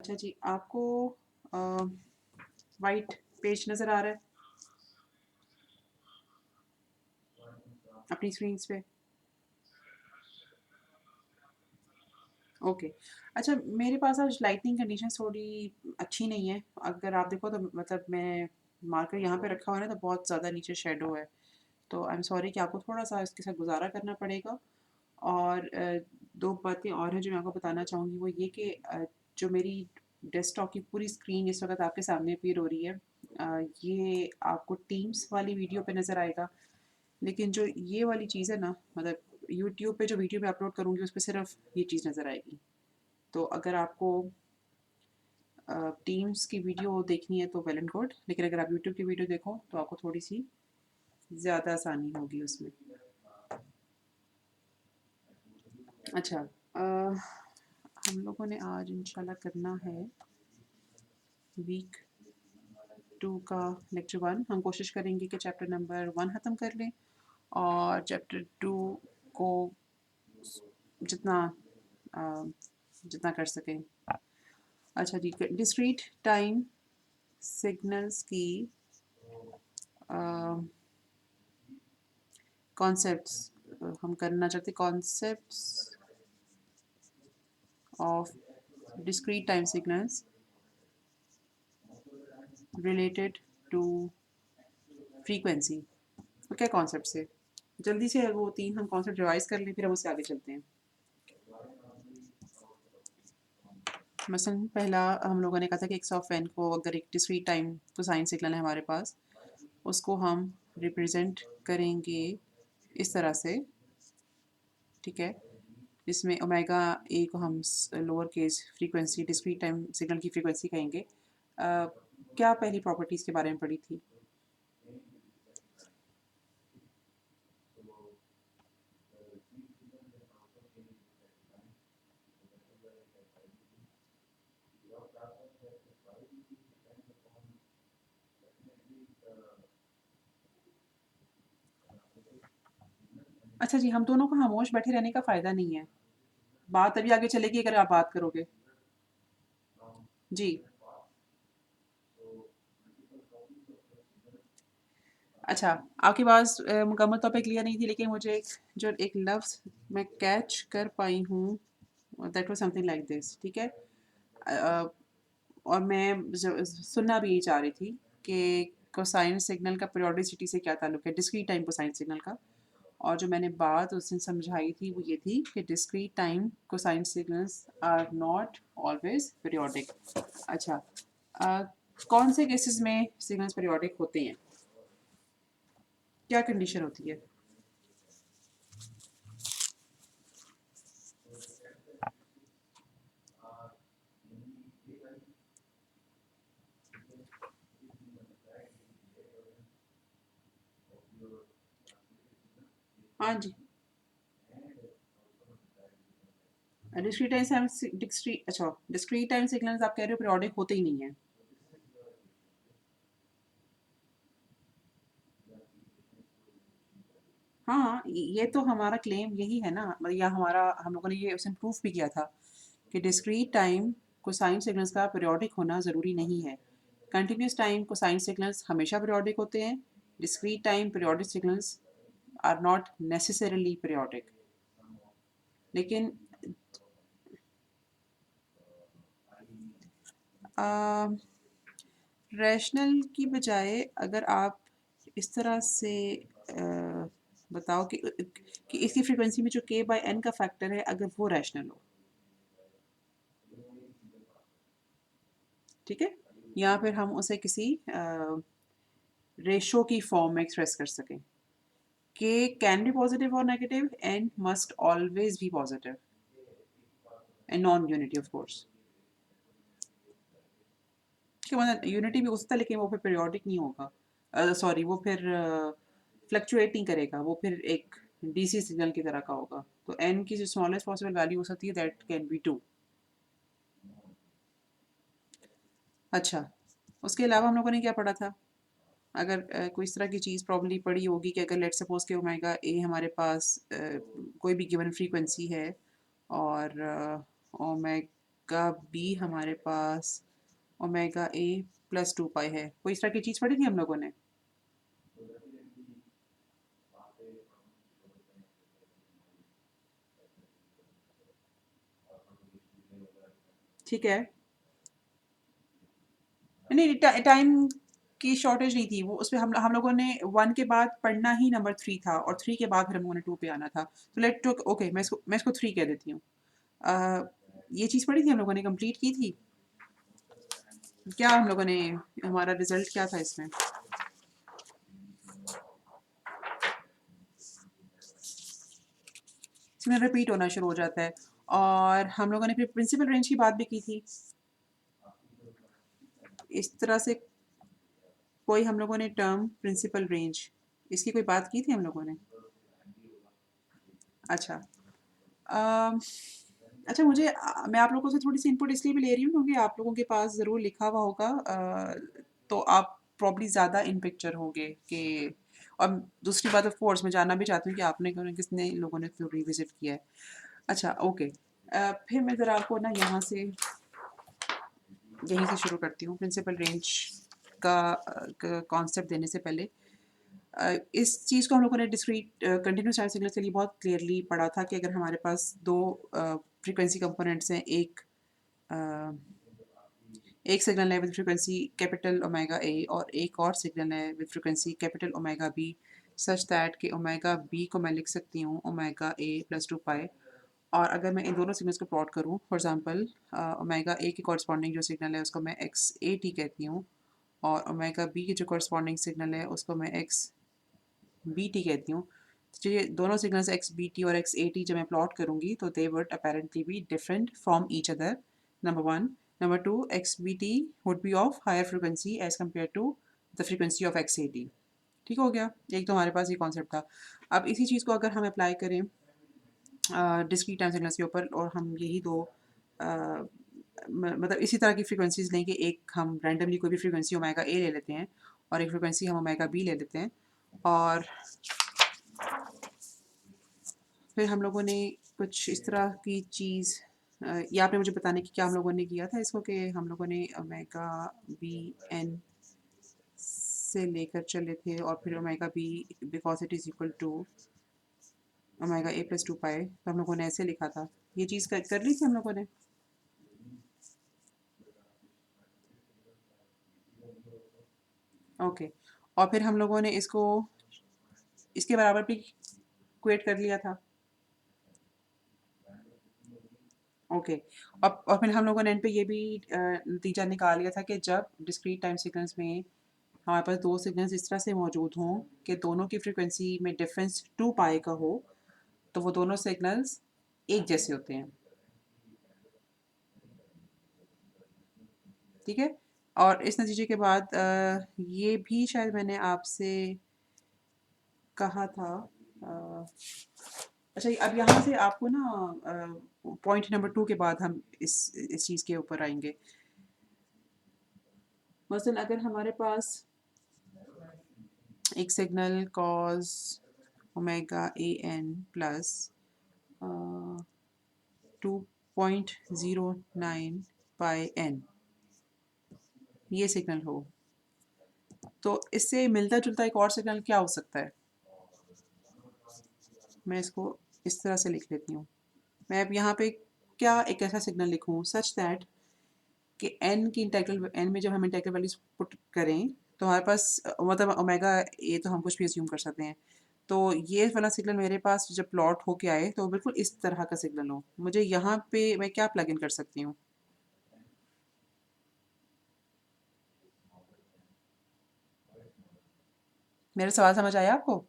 अच्छा जी, आपको white page नज़र आ रहा है अपनी स्क्रीन्स पे? ओके। अच्छा, मेरे पास आज लाइटनिंग कंडीशंस थोड़ी अच्छी नहीं है। अगर आप देखो तो मतलब मैं मार्कर यहाँ पे रखा हुआ है ना, तो बहुत ज़्यादा नीचे शेडो है। तो आई एम सॉरी कि आपको थोड़ा-सा इसके साथ गुज़ारा करना पड़ेगा। और 2 बातें और हैं जो मैं आपको बताना चाहूँगी, वो ये कि जो मेरी डेस्कटॉप की पूरी स्क्रीन इस वक़्त आपके सामने अपीयर हो रही है, ये आपको टीम्स वाली वीडियो पे नज़र आएगा। लेकिन जो ये वाली चीज़ है ना, मतलब यूट्यूब पे जो वीडियो मैं अपलोड करूँगी उस पे सिर्फ़ ये चीज़ नज़र आएगी। तो अगर आपको टीम्स की वीडियो देखनी है तो वेल एंड गुड, लेकिन अगर आप यूट्यूब की वीडियो देखो तो आपको थोड़ी-सी ज़्यादा आसानी होगी उसमें। अच्छा, हम लोगों ने आज इंशाल्लाह करना है वीक 2 का लेक्चर 1। हम कोशिश करेंगे कि चैप्टर नंबर 1 ख़त्म कर लें और चैप्टर 2 को जितना अ, जितना कर सकें। अच्छा जी, डिस्क्रीट टाइम सिग्नल्स की कॉन्सेप्ट्स हम करना चाहते, concepts of discrete time signals related to frequency। तो क्या कॉन्सेप्ट है? जल्दी से वो 3 हम कॉन्सेप्ट रिवाइज कर लें, फिर हम उससे आगे चलते हैं। मसलन पहला हम लोगों ने कहा था कि एक्स ऑफ एन को अगर एक डिस्क्रीट टाइम कोसाइन सिग्नल है हमारे पास, उसको हम रिप्रेजेंट करेंगे इस तरह से, ठीक है? जिसमें ओमेगा ए को हम lower case frequency discrete time signal की फ्रीक्वेंसी कहेंगे। क्या पहली प्रॉपर्टीज़ के बारे में पढ़ी थी? अच्छा जी, हम दोनों को खामोश बैठे रहने का फ़ायदा नहीं है। बात तभी आगे चलेगी अगर आप बात करोगे। जी। अच्छा, आपकी बात मुकम्मल तौर पे क्लियर नहीं थी, लेकिन मुझे जो एक लफ्ज़ मैं कैच कर पाई हूँ, that was something like this, ठीक है? और मैं सुनना भी यही चाह रही थी कि कोसाइन सिग्नल का पीरियोडिसिटी से क्या ताल्लुक है, डिस्क्रीट टाइम कोसाइन सिग्नल का। और जो मैंने बात उस दिन समझाई थी वो ये थी कि discrete time cosine signals are not always periodic. अच्छा, अ, कौन से केसेस में सिग्नल्स पीरियोडिक होते हैं? क्या कंडीशन होती है? हाँ जी। Discrete time discrete time signals आप कह रहे हो पीरियोडिक होते ही नहीं है। हाँ, ये तो हमारा क्लेम यही है ना, मतलब या हमारा हम लोगों ने ये उस दिन प्रूफ भी किया था कि डिस्क्रीट टाइम कोसाइन सिग्नल्स का पीरियोडिक होना ज़रूरी नहीं है। कंटिन्यूस टाइम कोसाइन सिग्नल्स हमेशा पीरियोडिक होते हैं। Discrete time periodic signals are not necessarily periodic. लेकिन रैशनल की बजाय अगर आप इस तरह से बताओ कि इसकी फ्रीक्वेंसी में जो के बाय एन का फैक्टर है अगर वो रैशनल हो, ठीक है? या फिर हम उसे किसी रेशो की फॉर्म में एक्सप्रेस कर सकें। के कैन बी पॉजिटिव और negative, n must always be positive and non unity of course. ठीक है, मतलब यूनिटी भी हो सकता है लेकिन वो फिर पीरियोडिक नहीं होगा। सॉरी, वो फिर फ्लक्चुएट नहीं करेगा, वो फिर एक डीसी सिग्नल की तरह का होगा। तो एन की जो स्मॉलेस्ट पॉसिबल वैल्यू हो सकती है दैट कैन बी 2। अच्छा, उसके अलावा हम लोगों ने क्या पढ़ा था? अगर कोई इस तरह की चीज़ प्रॉब्ली पड़ी होगी कि अगर लेट सपोज के ओमेगा ए हमारे पास कोई भी गिवन फ्रीक्वेंसी है और ओमेगा ओमेगा बी हमारे पास ओमेगा ए प्लस 2 पाई है। कोई इस तरह की चीज़ पढ़ी थी हम लोगों ने? ठीक है। नहीं, टाइम की शॉर्टेज नहीं थी वो, उसमें हम लोगों ने 1 के बाद पढ़ना ही नंबर 3 था और 3 के बाद फिर हम लोगों ने 2 पे आना था। तो लेट टू ओके, मैं इसको 3 कह देती हूँ। अ, ये चीज़ पढ़ी थी हम लोगों ने, कंप्लीट की थी। क्या हम लोगों ने, हमारा रिजल्ट क्या था इसमें? इसमें रिपीट होना शुरू हो जाता है। और हम लोगों ने फिर प्रिंसिपल रेंज की बात भी की थी। इस तरह से कोई हम लोगों ने टर्म प्रिंसिपल रेंज, इसकी कोई बात की थी हम लोगों ने? अच्छा। अम, अच्छा, मैं आप लोगों से थोड़ी सी इनपुट इसलिए भी ले रही हूँ क्योंकि आप लोगों के पास ज़रूर लिखा हुआ होगा, तो आप प्रॉब्ली ज़्यादा इन पिक्चर होंगे कि, और दूसरी बात ऑफ कोर्स मैं जानना भी चाहती हूँ कि आपने किसने लोगों ने तो रिविजिट किया है। अच्छा, ओके। फिर मैं ज़रा आपको ना यहाँ से यहीं से शुरू करती हूँ प्रिंसिपल रेंज का कॉन्सेप्ट देने से पहले। इस चीज़ को हम लोगों ने डिस्क्रीट कंटिन्यूस टाइम सिग्नल्स के लिए बहुत क्लियरली पढ़ा था कि अगर हमारे पास दो फ्रीक्वेंसी कंपोनेंट्स हैं, एक सिग्नल है with frequency capital omega A और एक और सिग्नल है with frequency capital omega B, such that कि ओमेगा बी को मैं लिख सकती हूँ ओमेगा ए प्लस 2 पाई। और अगर मैं इन दोनों सिग्नल्स को प्लॉट करूँ, फॉर एग्जांपल ओमेगा ए की कॉरस्पॉन्डिंग जो सिग्नल है उसको मैं एक्स ए टी कहती हूँ, और ओमेगा बी की जो कॉरस्पॉन्डिंग सिग्नल है उसको मैं एक्स बी टी कहती हूँ। तो ये दोनों सिग्नल्स एक्स बी टी और एक्स ए टी जब मैं प्लॉट करूँगी तो they would apparently be different from each other, number one. Number two, X B T would be of higher frequency as compare to the frequency of X A T. ठीक हो गया, एक तो हमारे पास ये कॉन्सेप्ट था। अब इसी चीज़ को अगर हम अप्लाई करें डिस्क्रीट टाइम सिग्नल्स के ऊपर, और हम यही दो मतलब इसी तरह की फ्रीक्वेंसीज लें कि एक हम रैंडमली कोई भी फ्रीक्वेंसी ओमेगा ए ले लेते हैं और एक फ्रीक्वेंसी हम ओमेगा बी ले लेते हैं, और फिर हम लोगों ने कुछ इस तरह की चीज़, ये आपने मुझे बताने की क्या हम लोगों ने किया था इसको, कि हम लोगों ने ओमेगा बी एन से लेकर चले थे और फिर omega B because it is equal to omega A plus 2 pi, तो हम लोगों ने ऐसे लिखा था। ये चीज़ कर ली थी हम लोगों ने। ओके। और फिर हम लोगों ने इसको इसके बराबर भी क्वेट कर लिया था। ओके। और फिर हम लोगों ने एंड पे ये भी नतीजा निकाल लिया था कि जब डिस्क्रीट टाइम सीक्वेंस में हमारे पास दो सिग्नल्स इस तरह से मौजूद हों कि दोनों की फ्रीक्वेंसी में डिफरेंस 2 पाई का हो, तो वो दोनों सिग्नल्स एक जैसे होते हैं। ठीक है। और इस नतीजे के बाद ये भी शायद मैंने आपसे कहा था। अ, अच्छा, अब यहाँ से आपको ना पॉइंट नंबर 2 के बाद हम इस चीज़ के ऊपर आएंगे। मसलन अगर हमारे पास एक signal cos omega A N plus 2.09 pi N, ये सिग्नल हो, तो इससे मिलता जुलता एक और सिग्नल क्या हो सकता है? मैं इसको इस तरह से लिख लेती हूँ। मैं अब यहाँ पे क्या एक ऐसा सिग्नल लिखूँ सच दैट कि एन की इंटेग्रल, एन में जब हम इंटेग्रल वैल्यूज पुट करें तो हमारे पास मतलब ओमेगा ए तो हम कुछ भी अस्यूम कर सकते हैं, तो ये वाला सिग्नल मेरे पास जब प्लॉट होके आए तो बिल्कुल इस तरह का सिग्नल हो। मुझे यहाँ पे मैं क्या प्लग इन कर सकती हूँ? मेरा सवाल समझ आया आपको?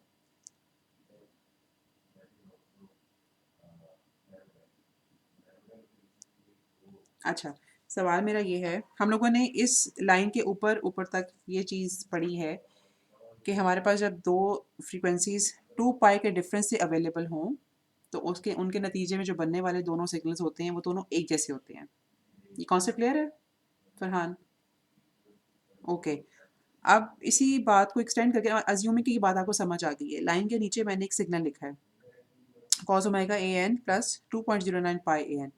अच्छा, सवाल मेरा ये है, हम लोगों ने इस लाइन के ऊपर ऊपर तक ये चीज़ पढ़ी है कि हमारे पास जब दो फ्रीक्वेंसीज 2 पाई के डिफरेंस से अवेलेबल हों तो उसके उनके नतीजे में जो बनने वाले दोनों सिग्नल्स होते हैं वो दोनों एक जैसे होते हैं। ये कॉन्सेप्ट क्लियर है फरहान? ओके। अब इसी बात को एक्सटेंड करके अज्यूमिंग कि ये बात आपको समझ आ गई है, लाइन के नीचे मैंने एक सिग्नल लिखा है cos omega A N plus 2.09 pi A N.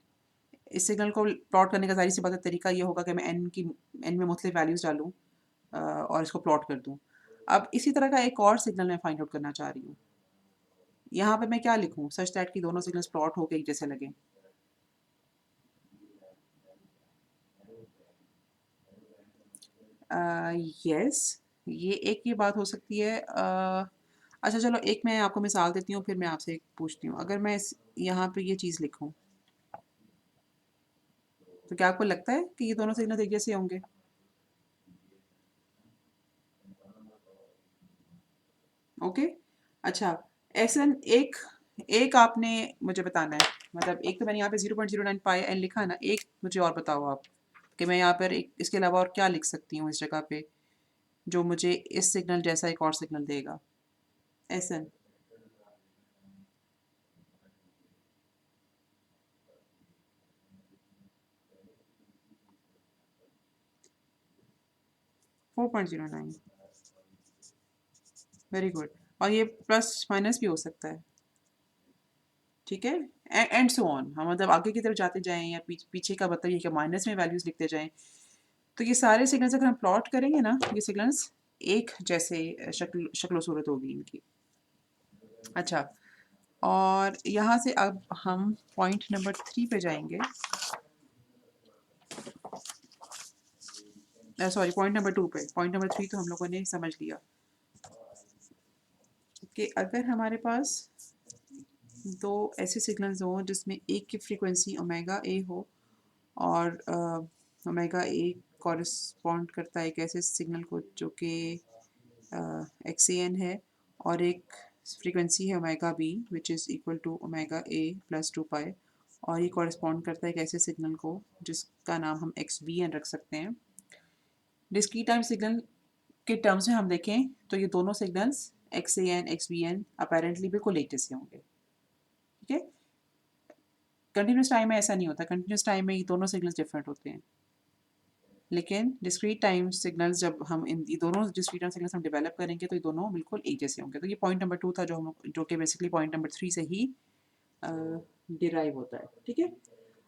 इस सिग्नल को प्लॉट करने का ज़ाहिर सी बात है तरीका ये होगा कि मैं एन में मुख्तलिफ वैल्यूज़ डालूँ और इसको प्लॉट कर दूँ। अब इसी तरह का एक और सिग्नल मैं फाइंड आउट करना चाह रही हूँ। यहाँ पे मैं क्या लिखूँ सच दैट कि दोनों सिग्नल्स प्लॉट होके एक जैसे लगें? यस, ये बात हो सकती है। अच्छा चलो एक मैं आपको मिसाल देती हूँ फिर मैं आपसे एक पूछती हूँ। अगर मैं इस यहाँ पे ये चीज़ लिखूँ तो क्या आपको लगता है कि ये दोनों सिग्नल एक जैसे होंगे? ओके। अच्छा, ऐसा एक एक आपने मुझे बताना है, मतलब एक तो मैंने यहाँ पे 0.09 पाई एन लिखा है ना, एक मुझे और बताओ आप कि मैं यहाँ पर एक इसके अलावा और क्या लिख सकती हूँ इस जगह पे जो मुझे इस सिग्नल जैसा एक और सिग्नल देगा? एसन 4.09। Very good. और ये प्लस माइनस भी हो सकता है, ठीक है? एंड सो ऑन, हम मतलब आगे की तरफ जाते जाएं या पीछे का बताइए कि माइनस में वैल्यूज लिखते जाएं। तो ये सारे सिग्नल्स अगर हम प्लॉट करेंगे ना, ये सिग्नल्स एक जैसे शक्ल शक्ल सूरत होगी इनकी। अच्छा, और यहाँ से अब हम पॉइंट नंबर 3 पे जाएंगे। सॉरी, पॉइंट नंबर 2 पे। पॉइंट नंबर 3 तो हम लोगों ने समझ लिया कि अगर हमारे पास दो ऐसे सिग्नल्स हों जिसमें एक की फ्रीक्वेंसी ओमेगा ए हो और ओमेगा ए कॉरस्पॉन्ड करता है एक ऐसे सिग्नल को जो कि एक्स ए एन है, और एक फ्रीक्वेंसी है omega B which is equal to omega A plus 2 pi, और ये कॉरस्पॉन्ड करता है एक ऐसे सिग्नल को जिसका नाम हम एक्स बी एन रख सकते हैं। डिस्क्रीट टाइम सिग्नल के टर्म्स में हम देखें तो ये दोनों signals x a n x b n apparently बिल्कुल एक जैसे होंगे, ठीक है? कंटिन्यूस टाइम में ऐसा नहीं होता, कंटिन्यूस टाइम में ये दोनों सिग्नल्स डिफरेंट होते हैं। लेकिन डिस्क्रीट टाइम सिग्नल्स जब हम इन ये दोनों डिस्क्रीट टाइम सिग्नल्स हम डेवलप करेंगे तो ये दोनों बिल्कुल एक जैसे होंगे। तो ये पॉइंट नंबर 2 था जो हम जो कि बेसिकली पॉइंट नंबर 3 से ही डिराइव होता है, ठीक है?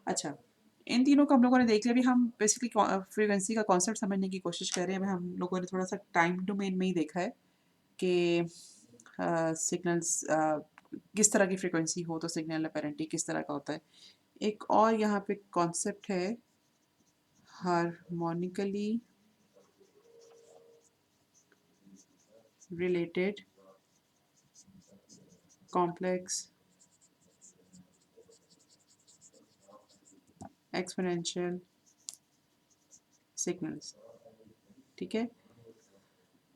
अच्छा, इन तीनों को हम लोगों ने देख लिया। अभी हम बेसिकली फ्रीक्वेंसी का कॉन्सेप्ट समझने की कोशिश कर रहे हैं। अभी हम लोगों ने थोड़ा सा टाइम डोमेन में ही देखा है कि सिग्नल्स किस तरह की फ्रीक्वेंसी हो तो सिग्नल अपेरेंटली किस तरह का होता है। एक और यहाँ पे कॉन्सेप्ट है harmonically related complex exponential signals, ठीक है?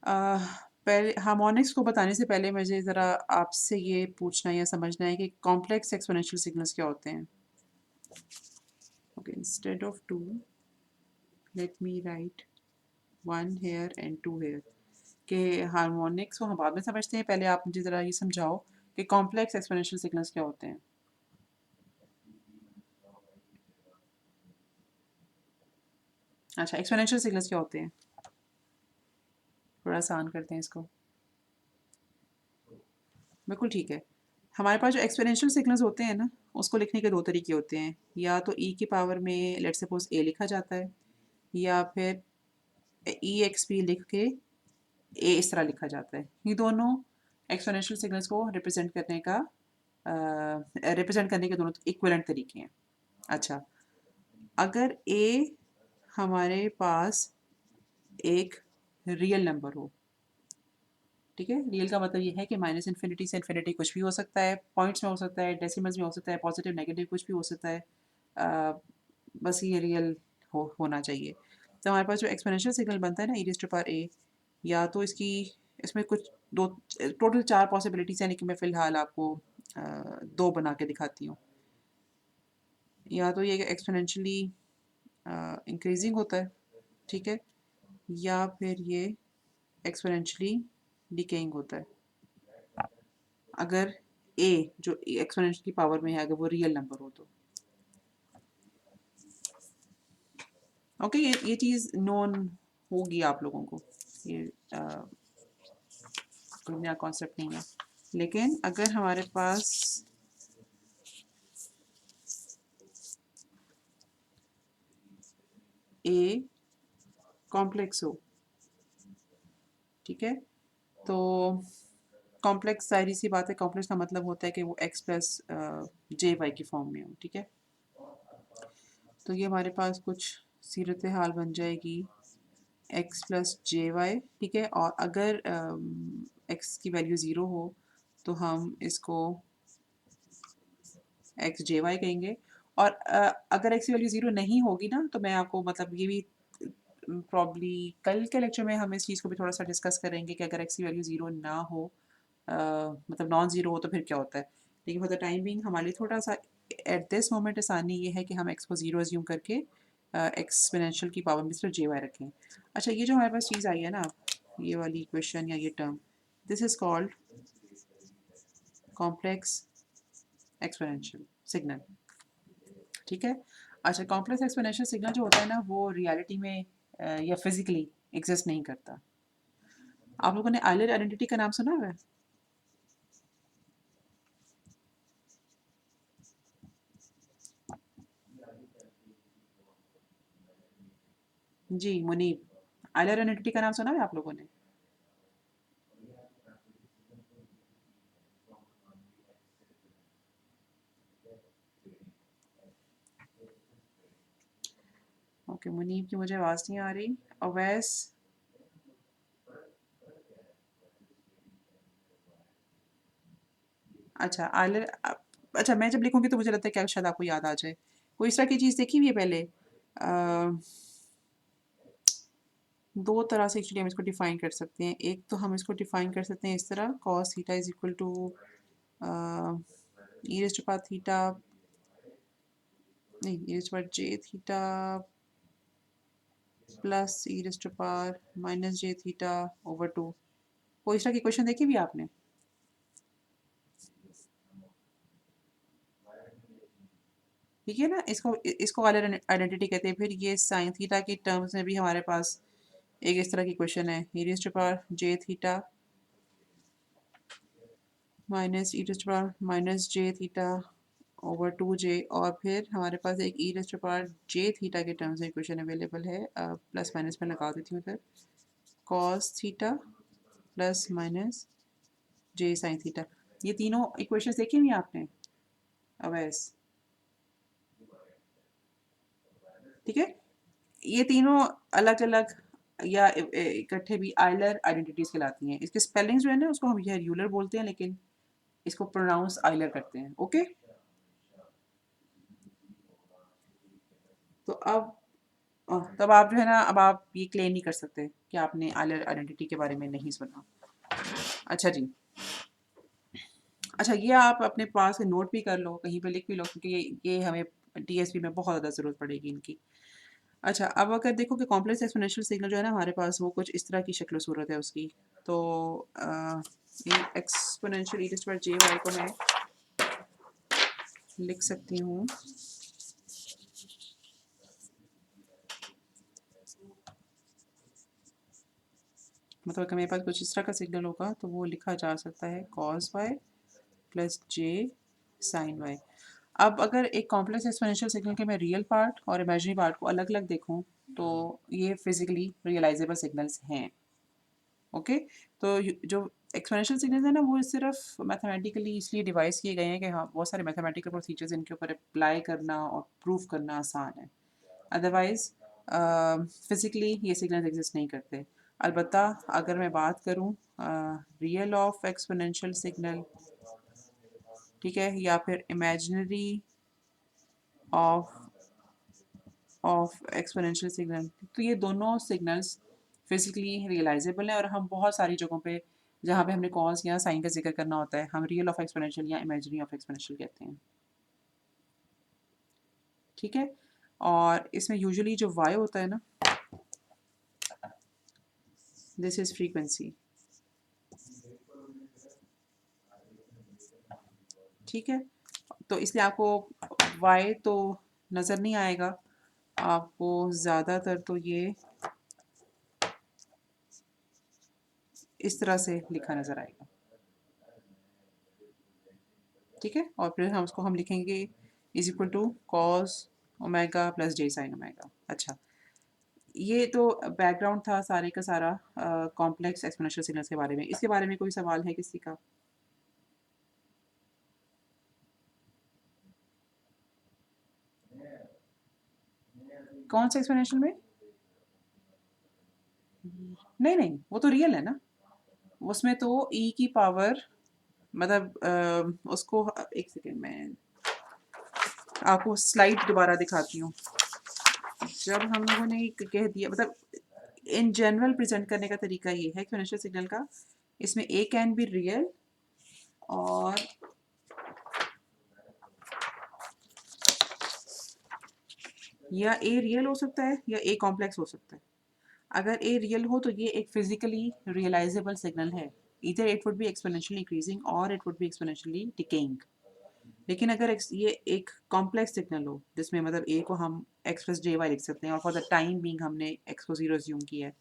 पहले हार्मोनिक्स को बताने से पहले मुझे ज़रा आपसे ये पूछना या समझना है कि कॉम्प्लेक्स एक्सपोनेंशियल सिग्नल्स क्या होते हैं? Okay, instead of 2 let me write 1 here and 2 here. कि हार्मोनिक्स को हम बाद में समझते हैं, पहले आप मुझे ज़रा ये समझाओ कि कॉम्प्लेक्स एक्सपोनेंशियल सिग्नल्स क्या होते हैं? अच्छा, एक्सपोनेंशियल सिग्नल्स क्या होते हैं? थोड़ा आसान करते हैं इसको। बिल्कुल ठीक है। हमारे पास जो एक्सपोनेंशियल सिग्नल्स होते हैं ना, उसको लिखने के दो तरीके होते हैं। या तो ई की पावर में लेट्स सपोज ए लिखा जाता है, या फिर ई एक्स पी लिख के ए इस तरह लिखा जाता है। ये दोनों एक्सपोनेंशियल सिग्नल्स को रिप्रेजेंट करने के दोनों इक्विवेलेंट तरीके हैं। अच्छा, अगर ए हमारे पास एक रियल नंबर हो, ठीक है? रियल का मतलब ये है कि माइनस इन्फिनिटी से इन्फिनिटी कुछ भी हो सकता है, पॉइंट्स में हो सकता है, डेसिमल्स में हो सकता है, पॉजिटिव नेगेटिव कुछ भी हो सकता है। अ, बस ये रियल होना चाहिए। तो हमारे पास जो एक्सपोनेंशियल सिग्नल बनता है ना, ई रेज़ टू पावर ए, या तो इसकी इसमें कुछ दो टोटल 4 पॉसिबिलिटीज़ हैं, लेकिन मैं फ़िलहाल आपको 2 बना के दिखाती हूँ। या तो ये एक्सपोनेंशियली इंक्रीजिंग होता है, ठीक है? या फिर ये एक्सपोनेंशियली डिकेइंग होता है। अगर ए जो एक्सपोनेंशियल की पावर में है अगर वो रियल नंबर हो तो। ओके, ये चीज़ नोन होगी आप लोगों को, ये कोई नया कॉन्सेप्ट नहीं है। लेकिन अगर हमारे पास ए कॉम्प्लेक्स हो, ठीक है। तो कॉम्प्लेक्स सारी सी बात है, कॉम्प्लेक्स का मतलब होता है कि वो एक्स प्लस जे वाई की फॉर्म में हो, ठीक है। तो ये हमारे पास कुछ सूरत हाल बन जाएगी एक्स प्लस जे वाई, ठीक है। और अगर एक्स की वैल्यू ज़ीरो हो तो हम इसको एक्स जे वाई कहेंगे। और अगर एक्स की वैल्यू ज़ीरो नहीं होगी ना, तो मैं आपको मतलब ये भी प्रॉब्ली कल के लेक्चर में हम इस चीज़ को भी थोड़ा सा डिस्कस करेंगे कि अगर एक्स की वैल्यू ज़ीरो ना हो, मतलब नॉन ज़ीरो हो, तो फिर क्या होता है। लेकिन फॉर द टाइम बिंग हमारे लिए थोड़ा सा एट दिस मोमेंट आसानी ये है कि हम एक्स को ज़ीरो अज्यूम करके एक्सपोनेंशियल की पावर में सिर्फ जे वाई रखें। अच्छा, ये जो हमारे पास चीज़ आई है ना, ये वाली इक्वेशन या ये term, this is called complex exponential signal, ठीक है। अच्छा, कॉम्प्लेक्स एक्सपोनेंशियल सिग्नल जो होता है ना, वो रियलिटी में या फिजिकली एग्जिस्ट नहीं करता। आप लोगों ने आयलर आइडेंटिटी का नाम सुना हुआ है? जी मुनीब, आयलर आइडेंटिटी का नाम सुना हुआ है आप लोगों ने? ओके, मुनीब की मुझे आवाज़ नहीं आ रही। अवैस, अच्छा आयलर, अच्छा मैं जब लिखूंगी तो मुझे लगता है कि शायद आपको याद आ जाए। कोई इस तरह की चीज़ देखी हुई है पहले? दो तरह से एक्चुअली हम इसको डिफ़ाइन कर सकते हैं। एक तो हम इसको डिफ़ाइन कर सकते हैं इस तरह, cos theta is equal to e raise to power theta, नहीं e raise to power j theta plus e raise to power minus j theta over two. कोई इस तरह की क्वेश्चन देखी भी आपने? ठीक है ना, इसको इसको वाले आइडेंटिटी कहते हैं। फिर ये साइन थीटा की टर्म्स में भी हमारे पास एक इस तरह की क्वेश्चन है, e raise to power j theta minus e raise to power minus j theta over two j. और फिर हमारे पास एक e raise to power j theta के टर्म्स में क्वेश्चन अवेलेबल है, प्लस माइनस में लगा देती हूँ उधर, cos theta plus minus j sine theta. ये तीनों इक्वेशंस देखी हुई हैं आपने अवैस, ठीक है। ये तीनों अलग अलग या इकट्ठे भी आइलर आइडेंटिटीज कहलाती हैं। इसके स्पेलिंग जो है ना, उसको हम यह यूलर बोलते हैं, लेकिन इसको प्रोनाउंस आइलर करते हैं, ओके। तो अब तब आप जो है ना, अब आप ये क्लेम नहीं कर सकते कि आपने आइलर आइडेंटिटी के बारे में नहीं सुना। अच्छा जी, अच्छा ये आप अपने पास से नोट भी कर लो, कहीं पे लिख भी लो, क्योंकि ये हमें टीएसपी में बहुत ज़्यादा ज़रूरत पड़ेगी इनकी। अच्छा, अब अगर देखो कि कॉम्प्लेक्स एक्सपोनेंशियल सिग्नल जो है ना हमारे पास, वो कुछ इस तरह की शक्ल सूरत है उसकी। तो ये exponential e to j y को मैं लिख सकती हूँ, मतलब अगर मेरे पास कुछ इस तरह का सिग्नल होगा तो वो लिखा जा सकता है cos Y plus j sign Y. अब अगर एक कॉम्प्लेक्स एक्सपोनेंशियल सिग्नल के मैं रियल पार्ट और इमेजिनरी पार्ट को अलग अलग देखूँ, तो ये फिजिकली रियलाइजेबल सिग्नल्स हैं, ओके। तो जो एक्सपोनेंशियल सिग्नल्स है ना, वो सिर्फ मैथमेटिकली इसलिए डिवाइस किए गए हैं कि हाँ, बहुत सारे मैथमेटिकल प्रोसीजर्स इनके ऊपर अप्लाई करना और प्रूव करना आसान है। अदरवाइज फिज़िकली ये सिग्नल्स एग्जिस्ट नहीं करते। अलबत्ता अगर मैं बात करूँ रियल ऑफ एक्सपोनेंशियल सिग्नल, ठीक है, या फिर इमेजिनरी ऑफ एक्सपोनेंशियल सिग्नल, तो ये दोनों सिग्नल्स फिजिकली रियलाइजेबल हैं। और हम बहुत सारी जगहों पे जहाँ पे हमने कॉस या साइन का जिक्र करना होता है, हम रियल ऑफ एक्सपोनेंशियल या इमेजिनरी ऑफ एक्सपोनेंशियल कहते हैं, ठीक है। और इसमें यूजुअली जो वाई होता है ना, दिस इज़ फ्रीक्वेंसी, ठीक है। तो इसलिए आपको वाई तो नज़र नहीं आएगा, आपको ज़्यादातर तो ये इस तरह से लिखा नज़र आएगा, ठीक है। और फिर हम उसको हम लिखेंगे is equal to cos omega plus j sine omega. अच्छा, ये तो बैकग्राउंड था सारे का सारा कॉम्प्लेक्स एक्सपोनेंशियल सिग्नल्स के बारे में। इसके बारे में कोई सवाल है किसी का? कौन से एक्सपोनेंशियल में? नहीं नहीं, वो तो रियल है ना। उसमें तो ई की पावर, मतलब उसको एक सेकेंड में आपको स्लाइड दोबारा दिखाती हूँ। जब हम लोगों ने कह दिया, मतलब इन जनरल प्रेजेंट करने का तरीका ये है एक्सपोनेंशियल सिग्नल का, इसमें ए कैन बी रियल और या ए रियल हो सकता है या ए कॉम्प्लेक्स हो सकता है। अगर ए रियल हो तो ये एक फिजिकली रियलाइजेबल सिग्नल है, इधर it would be exponentially increasing और it would be exponentially decaying. लेकिन अगर ये एक कॉम्प्लेक्स सिग्नल हो जिसमें मतलब ए को हम एक्स प्लस जे वाई लिख सकते हैं और फॉर द टाइम बीइंग हमने एक्स को जीरो अज्यूम किया है,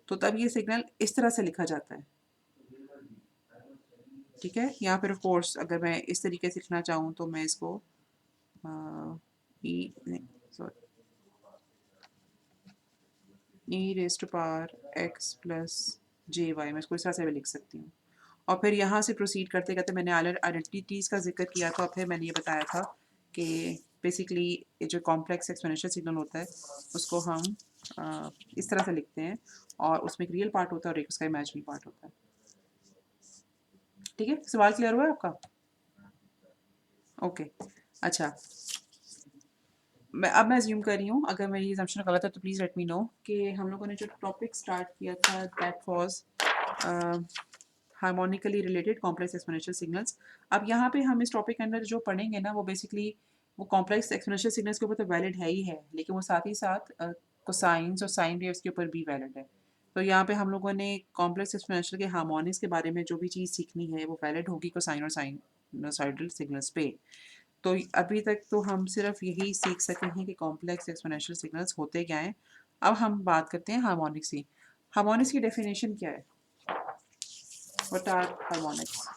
तो तब ये सिग्नल इस तरह से लिखा जाता है। ठीक है, या फिर ऑफ कोर्स अगर मैं इस तरीके से लिखना चाहूँ तो मैं इसको e sorry e raise to power x plus j y, मैं इसको इस तरह से भी लिख सकती हूँ। और फिर यहाँ से प्रोसीड करते करते मैंने आइडेंटिटीज़ का जिक्र किया था और फिर मैंने ये बताया था कि बेसिकली ये जो कॉम्प्लेक्स एक्सपोनेंशियल सिग्नल होता है उसको हम इस तरह से लिखते हैं और उसमें एक रियल पार्ट होता है और एक उसका इमेजिनरी पार्ट होता है। ठीक है, सवाल क्लियर हुआ है आपका? ओके, अच्छा। मैं अज्यूम कर रही हूँ, अगर मेरी assumption गलत है तो प्लीज़ लेट मी नो, कि हम लोगों ने जो टॉपिक स्टार्ट किया था that was harmonically related complex exponential signals. अब यहाँ पे हम इस टॉपिक के अंदर जो पढ़ेंगे ना वो बेसिकली वो कॉम्प्लेक्स एक्सपोनेंशियल सिग्नल्स के ऊपर तो वैलिड है ही है, लेकिन वो साथ ही साथ कोसाइंस और साइन वेव्स के ऊपर भी वैलिड है। तो यहाँ पे हम लोगों ने कॉम्प्लेक्स एक्सपोनेंशियल के हार्मोनिक्स के बारे में जो भी चीज़ सीखनी है वो वैलिड होगी कोसाइन और साइनोसॉइडल सिग्नल्स पे। तो अभी तक तो हम सिर्फ यही सीख सके हैं कि कॉम्प्लेक्स एक्सपोनेंशियल सिग्नल्स होते क्या हैं। अब हम बात करते हैं हार्मोनिक्स की। हार्मोनिक्स की डेफिनेशन क्या है? What are harmonics?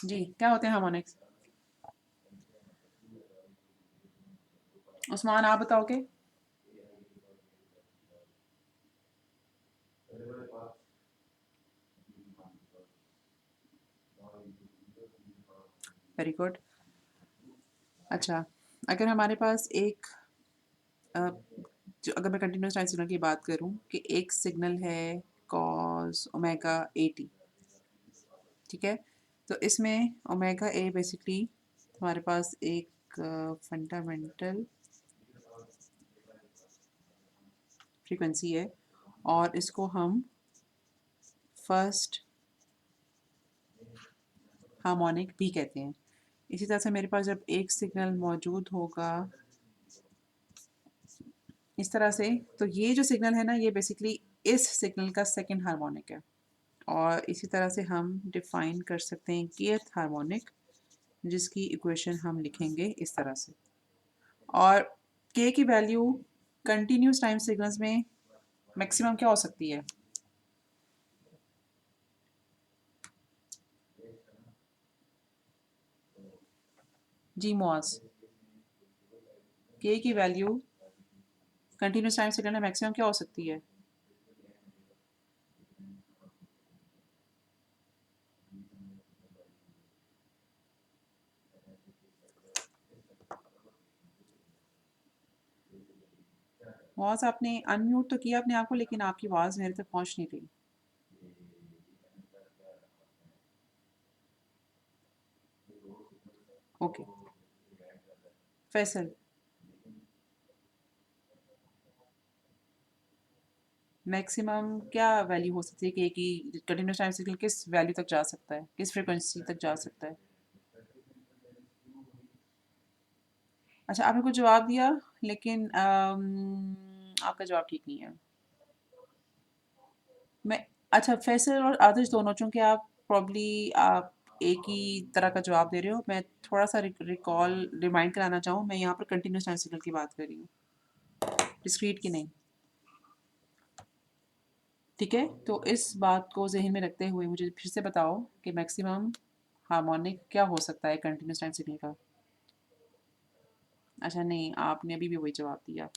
जी, क्या होते हैं हार्मोनिक्स? उस्मान आप बताओगे? Very good. अच्छा, अगर हमारे पास एक जो अगर मैं कंटिन्यूस टाइम सिग्नल की बात करूं कि एक सिग्नल है कॉस ओमेगा ए टी, ठीक है, तो इसमें ओमेगा ए बेसिकली हमारे पास एक फंडामेंटल फ्रीक्वेंसी है और इसको हम फर्स्ट हार्मोनिक भी कहते हैं। इसी तरह से मेरे पास जब एक सिग्नल मौजूद होगा इस तरह से, तो ये जो सिग्नल है ना ये बेसिकली इस सिग्नल का सेकंड हार्मोनिक है। और इसी तरह से हम डिफाइन कर सकते हैं kth हार्मोनिक, जिसकी इक्वेशन हम लिखेंगे इस तरह से। और k की वैल्यू कंटिन्यूस टाइम सिग्नल्स में मैक्सिमम क्या हो सकती है? जी मुआज, k की वैल्यू कंटिन्यूस टाइम सिग्नल में मैक्सिमम क्या हो सकती है? मुआज आपने अनम्यूट तो किया अपने आप को, लेकिन आपकी आवाज़ मेरे तक पहुंच नहीं रही। ओके, फैसल, मैक्सिमम क्या वैल्यू हो सकती है कि कंटिन्यूस टाइम सिग्नल किस वैल्यू तक जा सकता है, किस फ्रिक्वेंसी तक जा सकता है? अच्छा, आपने कुछ जवाब दिया लेकिन आपका जवाब ठीक नहीं है। मैं अच्छा, फैसल और आतिश दोनों, चूँकि आप प्रॉब्ली आप एक ही तरह का जवाब दे रहे हो, मैं थोड़ा सा रिकॉल रिमाइंड कराना चाहूँ, मैं यहाँ पर कंटिन्यूस टाइम सिग्नल की बात कर रही हूँ। डिस्क्रीट की नहीं। ठीक है, तो इस बात को जहन में रखते हुए मुझे फिर से बताओ कि मैक्सिमम हार्मोनिक क्या हो सकता है कंटिन्यूस टाइम सिग्नल का। अच्छा नहीं, आपने अभी भी वही जवाब दिया।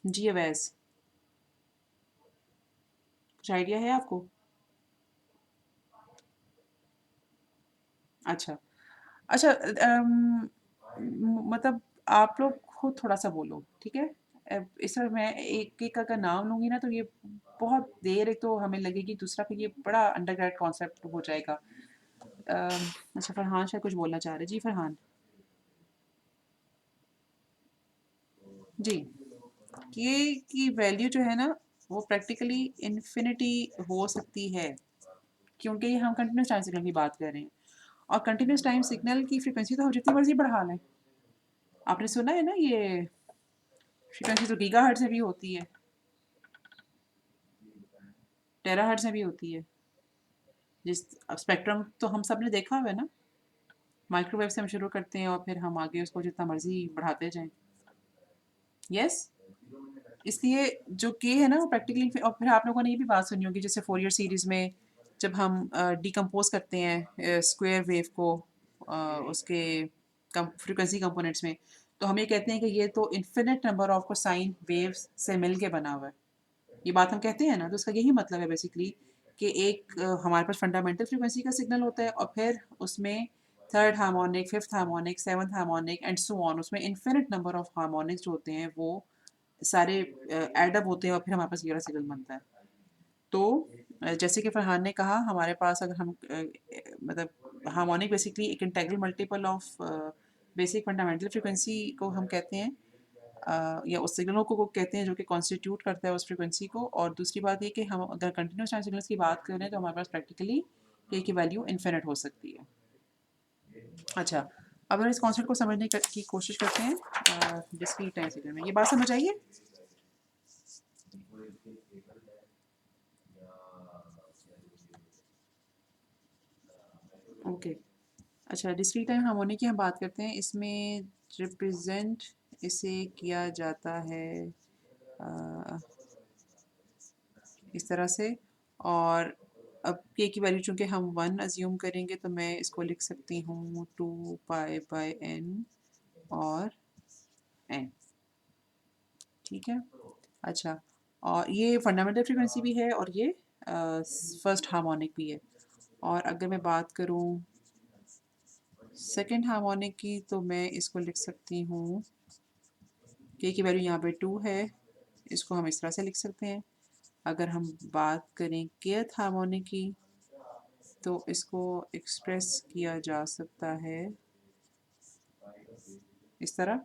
जी अवैस, कुछ आइडिया है आपको? अच्छा अच्छा, मतलब आप लोग खुद थोड़ा सा बोलो, ठीक है? इस पर मैं एक एक अगर नाम लूँगी ना तो ये बहुत देर एक तो हमें लगेगी, दूसरा फिर ये बड़ा अंडरग्रेड कॉन्सेप्ट हो जाएगा। अच्छा फरहान शायद कुछ बोलना चाह रहे, जी फरहान। जी, ये की वैल्यू जो है ना वो प्रैक्टिकली इन्फिनिटी हो सकती है, क्योंकि हम कंटिन्यूस टाइम सिग्नल की बात कर रहे हैं और कंटिन्यूस टाइम सिग्नल की फ्रीक्वेंसी तो हम जितनी मर्जी बढ़ा लें। आपने सुना है ना ये फ्रीक्वेंसी तो गीगाहर्ट्ज़ में भी होती है, टेराहर्ट्ज़ में भी होती है। जिस अब स्पेक्ट्रम तो हम सब ने देखा हुआ है ना, माइक्रोवेव से हम शुरू करते हैं और फिर हम आगे उसको जितना मर्जी बढ़ाते जाएं। यस, इसलिए जो के है ना वो प्रैक्टिकली, और फिर आप लोगों ने ये भी बात सुनी होगी जैसे फोरियर सीरीज़ में जब हम डिकम्पोज करते हैं स्क्वायर वेव को उसके फ्रीक्वेंसी कंपोनेंट्स में, तो हम ये कहते हैं कि ये तो infinite number of cosine waves से मिल के बना हुआ है। ये बात हम कहते हैं ना, तो उसका यही मतलब है बेसिकली कि एक हमारे पास फंडामेंटल फ्रीक्वेंसी का सिग्नल होता है और फिर उसमें third harmonic, fifth harmonic, seventh harmonic and so on, उसमें इन्फिनिट नंबर ऑफ हार्मोनिक्स जो होते हैं वो सारे ऐड अप होते हैं और फिर हमारे पास ये वाला सिग्नल बनता है। तो जैसे कि फरहान ने कहा, हमारे पास अगर हम मतलब हार्मोनिक बेसिकली एक integral multiple of basic fundamental frequency को हम कहते हैं, या उस सिग्नलों को कहते हैं जो कि कॉन्स्टिट्यूट करता है उस फ्रीक्वेंसी को। और दूसरी बात ये कि हम अगर कंटिन्यूस टाइम सिग्नल्स की बात करें तो हमारे पास प्रैक्टिकली के की वैल्यू इन्फिनिट हो सकती है। अच्छा, अब हम इस कॉन्सेप्ट को समझने की कोशिश करते हैं डिस्क्रीट टाइम सिग्नल में। ये बात समझ आइए? ओके, अच्छा डिस्क्रीट टाइम हार्मोनिक की हम बात करते हैं। इसमें रिप्रेजेंट इसे किया जाता है अ, इस तरह से। और अब के की वैल्यू चूँकि हम 1 अज़्यूम करेंगे तो मैं इसको लिख सकती हूँ 2 पाई बाय n और n, ठीक है? अच्छा, और ये फंडामेंटल फ्रीक्वेंसी भी है और ये फर्स्ट हार्मोनिक भी है। और अगर मैं बात करूँ सेकंड हार्मोनिक की तो मैं इसको लिख सकती हूँ, के की वैल्यू यहाँ पे 2 है, इसको हम इस तरह से लिख सकते हैं। अगर हम बात करें kth हार्मोनिक की तो इसको एक्सप्रेस किया जा सकता है इस तरह,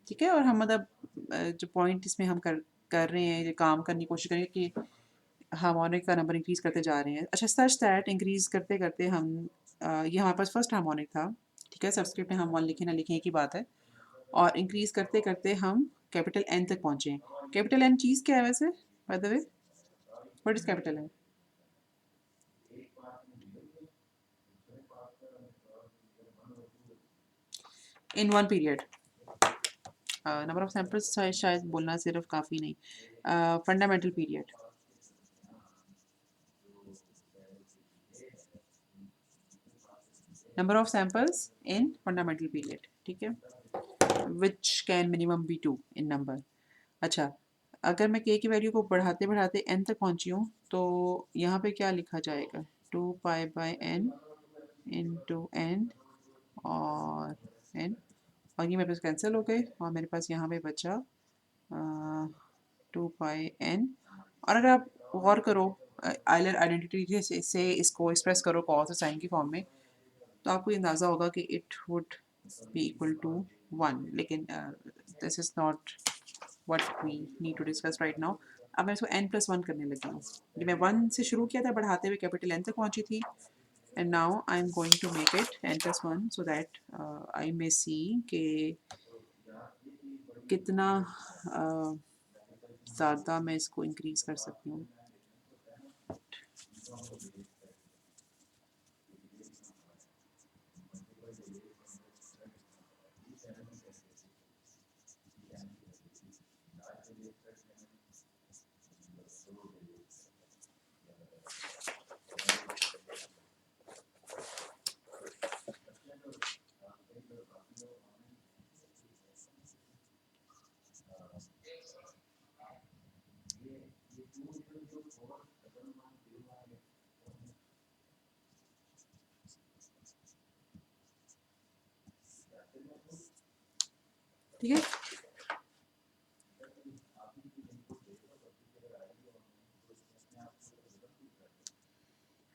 ठीक है? और हम मतलब जो पॉइंट इसमें हम कर रहे हैं, ये काम करने की कोशिश करेंगे कि हार्मोनिक का नंबर इंक्रीज़ करते जा रहे हैं। अच्छा, सच दैट इंक्रीज़ करते-करते हम ये हमारे पास फर्स्ट हार्मोनिक था, ठीक है? सबस्क्रिप्ट में हम 1 लिखें ना लिखें एक ही बात है। और इंक्रीज़ करते-करते हम कैपिटल N तक पहुँचे हैं। कैपिटल N चीज़ क्या है वैसे, by the way? What is capital N? In one period. Number of samples शायद बोलना सिर्फ काफ़ी नहीं, fundamental period. Number of samples in fundamental period, ठीक है? Which can minimum be 2 in number. अच्छा, अगर मैं के की वैल्यू को बढ़ाते-बढ़ाते n तक पहुँची हूँ, तो यहाँ पे क्या लिखा जाएगा? 2 pi by n into n और n, और ये मेरे पास कैंसिल हो गए और मेरे पास यहाँ पे बचा 2 पाई n। और अगर आप गौर करो आइलर आइडेंटिटी से इसको एक्सप्रेस करो कॉस और साइन की फॉर्म में, तो आपको ये अंदाज़ा होगा कि it would be equal to 1, लेकिन this is not what we need to discuss right now. अब मैं इसको n+1 करने लगी हूँ। ये मैं 1 से शुरू किया था, बढ़ाते हुए कैपिटल N तक पहुँची थी, and now I am going to make it n+1 so that I may see कि कितना ज़्यादा मैं इसको इंक्रीज़ कर सकती हूँ। ठीक है,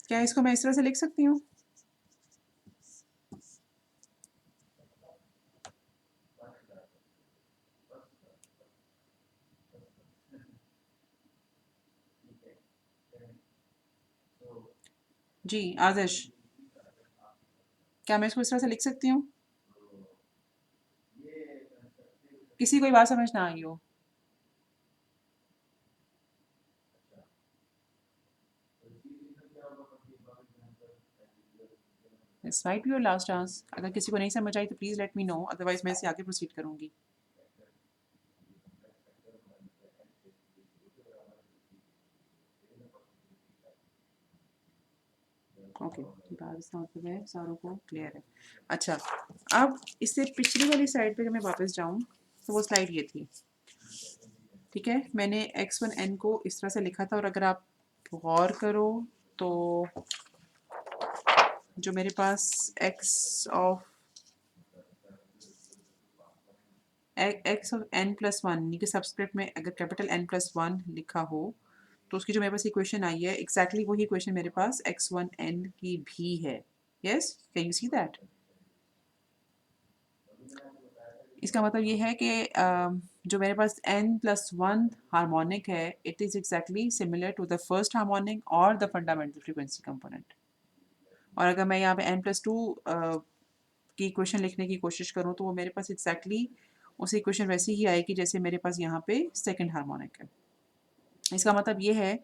क्या इसको मैं इस तरह से लिख सकती हूँ? जी आदर्श, क्या मैं इसको इस तरह से लिख सकती हूँ? किसी कोई बात समझ ना आई हो? This might be your last chance. अगर किसी को नहीं समझ आई तो please let me know, otherwise मैं इससे आगे प्रोसीड करूँगी। ओके, बात इसका मतलब है सारों को क्लियर है। अच्छा, अब इससे पिछली वाली स्लाइड पे अगर मैं वापस जाऊँ तो वो स्लाइड ये थी। ठीक है, मैंने x1n को इस तरह से लिखा था, और अगर आप गौर करो तो जो मेरे पास x ऑफ n+1 यानी कि सबस्क्रिप्ट में अगर कैपिटल n+1 लिखा हो तो उसकी जो मेरे पास इक्वेशन आई है एग्जैक्टली वही इक्वेशन मेरे पास x1n की भी है। Yes, can you see that? इसका मतलब ये है कि जो मेरे पास n+1 हार्मोनिक है, it is exactly similar to the first harmonic और द फंडामेंटल फ्रीक्वेंसी कंपोनेंट। और अगर मैं यहाँ पे n+2 की इक्वेशन लिखने की कोशिश करूँ तो वो मेरे पास एग्जैक्टली उसी इक्वेशन वैसी ही आएगी जैसे मेरे पास यहाँ पे सेकंड हार्मोनिक है। इसका मतलब ये है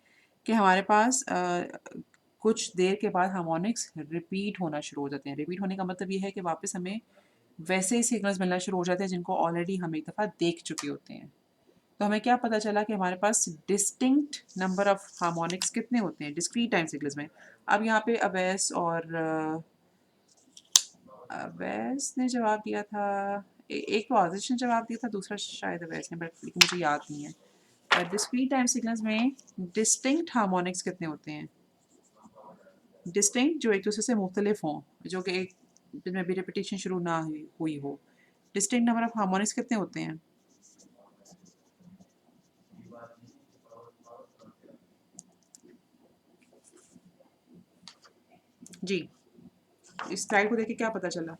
कि हमारे पास कुछ देर के बाद हार्मोनिक्स रिपीट होना शुरू हो जाते हैं। रिपीट होने का मतलब ये है कि वापस हमें वैसे ही सिग्नल्स मिलना शुरू हो जाते हैं जिनको ऑलरेडी हम एक दफ़ा देख चुके होते हैं। तो हमें क्या पता चला कि हमारे पास डिस्टिंक्ट नंबर ऑफ हार्मोनिक्स कितने होते हैं डिस्क्रीट टाइम सिग्नल्स में। अब यहाँ पे अवैस और अवैस ने जवाब दिया था, एक तो आदिश ने जवाब दिया था, दूसरा शायद अवैस ने, बट लेकिन मुझे याद नहीं है। डिस्क्रीट टाइम सिग्नल्स में डिस्टिंक्ट हार्मोनिक्स कितने होते हैं? डिस्टिंक्ट जो एक दूसरे से मुख्तलिफ हों, जो कि एक जिनमें भी रिपीटेशन शुरू ना हुई हो। डिस्टिंक्ट नंबर ऑफ हार्मोनिक्स कितने होते हैं? जी, इस स्लाइड को देख के क्या पता चला?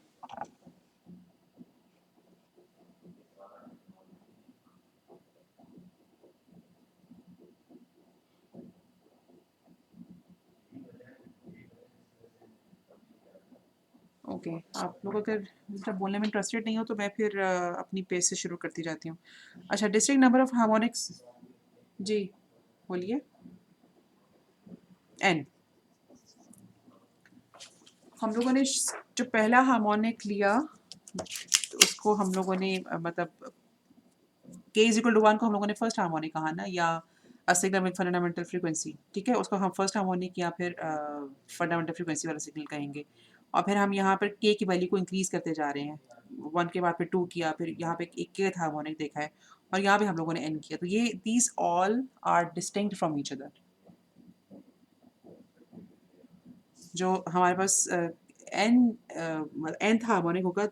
ओके, आप लोग अगर मतलब बोलने में इंटरेस्टेड नहीं हो तो मैं फिर अपनी पेज से शुरू करती जाती हूँ। अच्छा, डिस्टिंक्ट नंबर ऑफ हार्मोनिक्स। जी, बोलिए। एन। हम लोगों ने जो पहला हार्मोनिक लिया तो उसको हम लोगों ने मतलब k इज इक्वल टू 1 को हम लोगों ने फर्स्ट हार्मोनिक कहा ना, या a signal with fundamental frequency. ठीक है, उसको हम फर्स्ट हार्मोनिक या फिर फंडामेंटल फ्रीक्वेंसी वाला सिग्नल कहेंगे। और फिर हम यहाँ पर k की वैल्यू को इंक्रीज करते जा रहे हैं। 1 के बाद फिर 2 किया, फिर यहाँ पे एक kth हार्मोनिक देखा है, और यहाँ पे हम लोगों ने n किया। तो ये these all are distinct from each other. जो हमारे पास n nth हार्मोनिक होगा,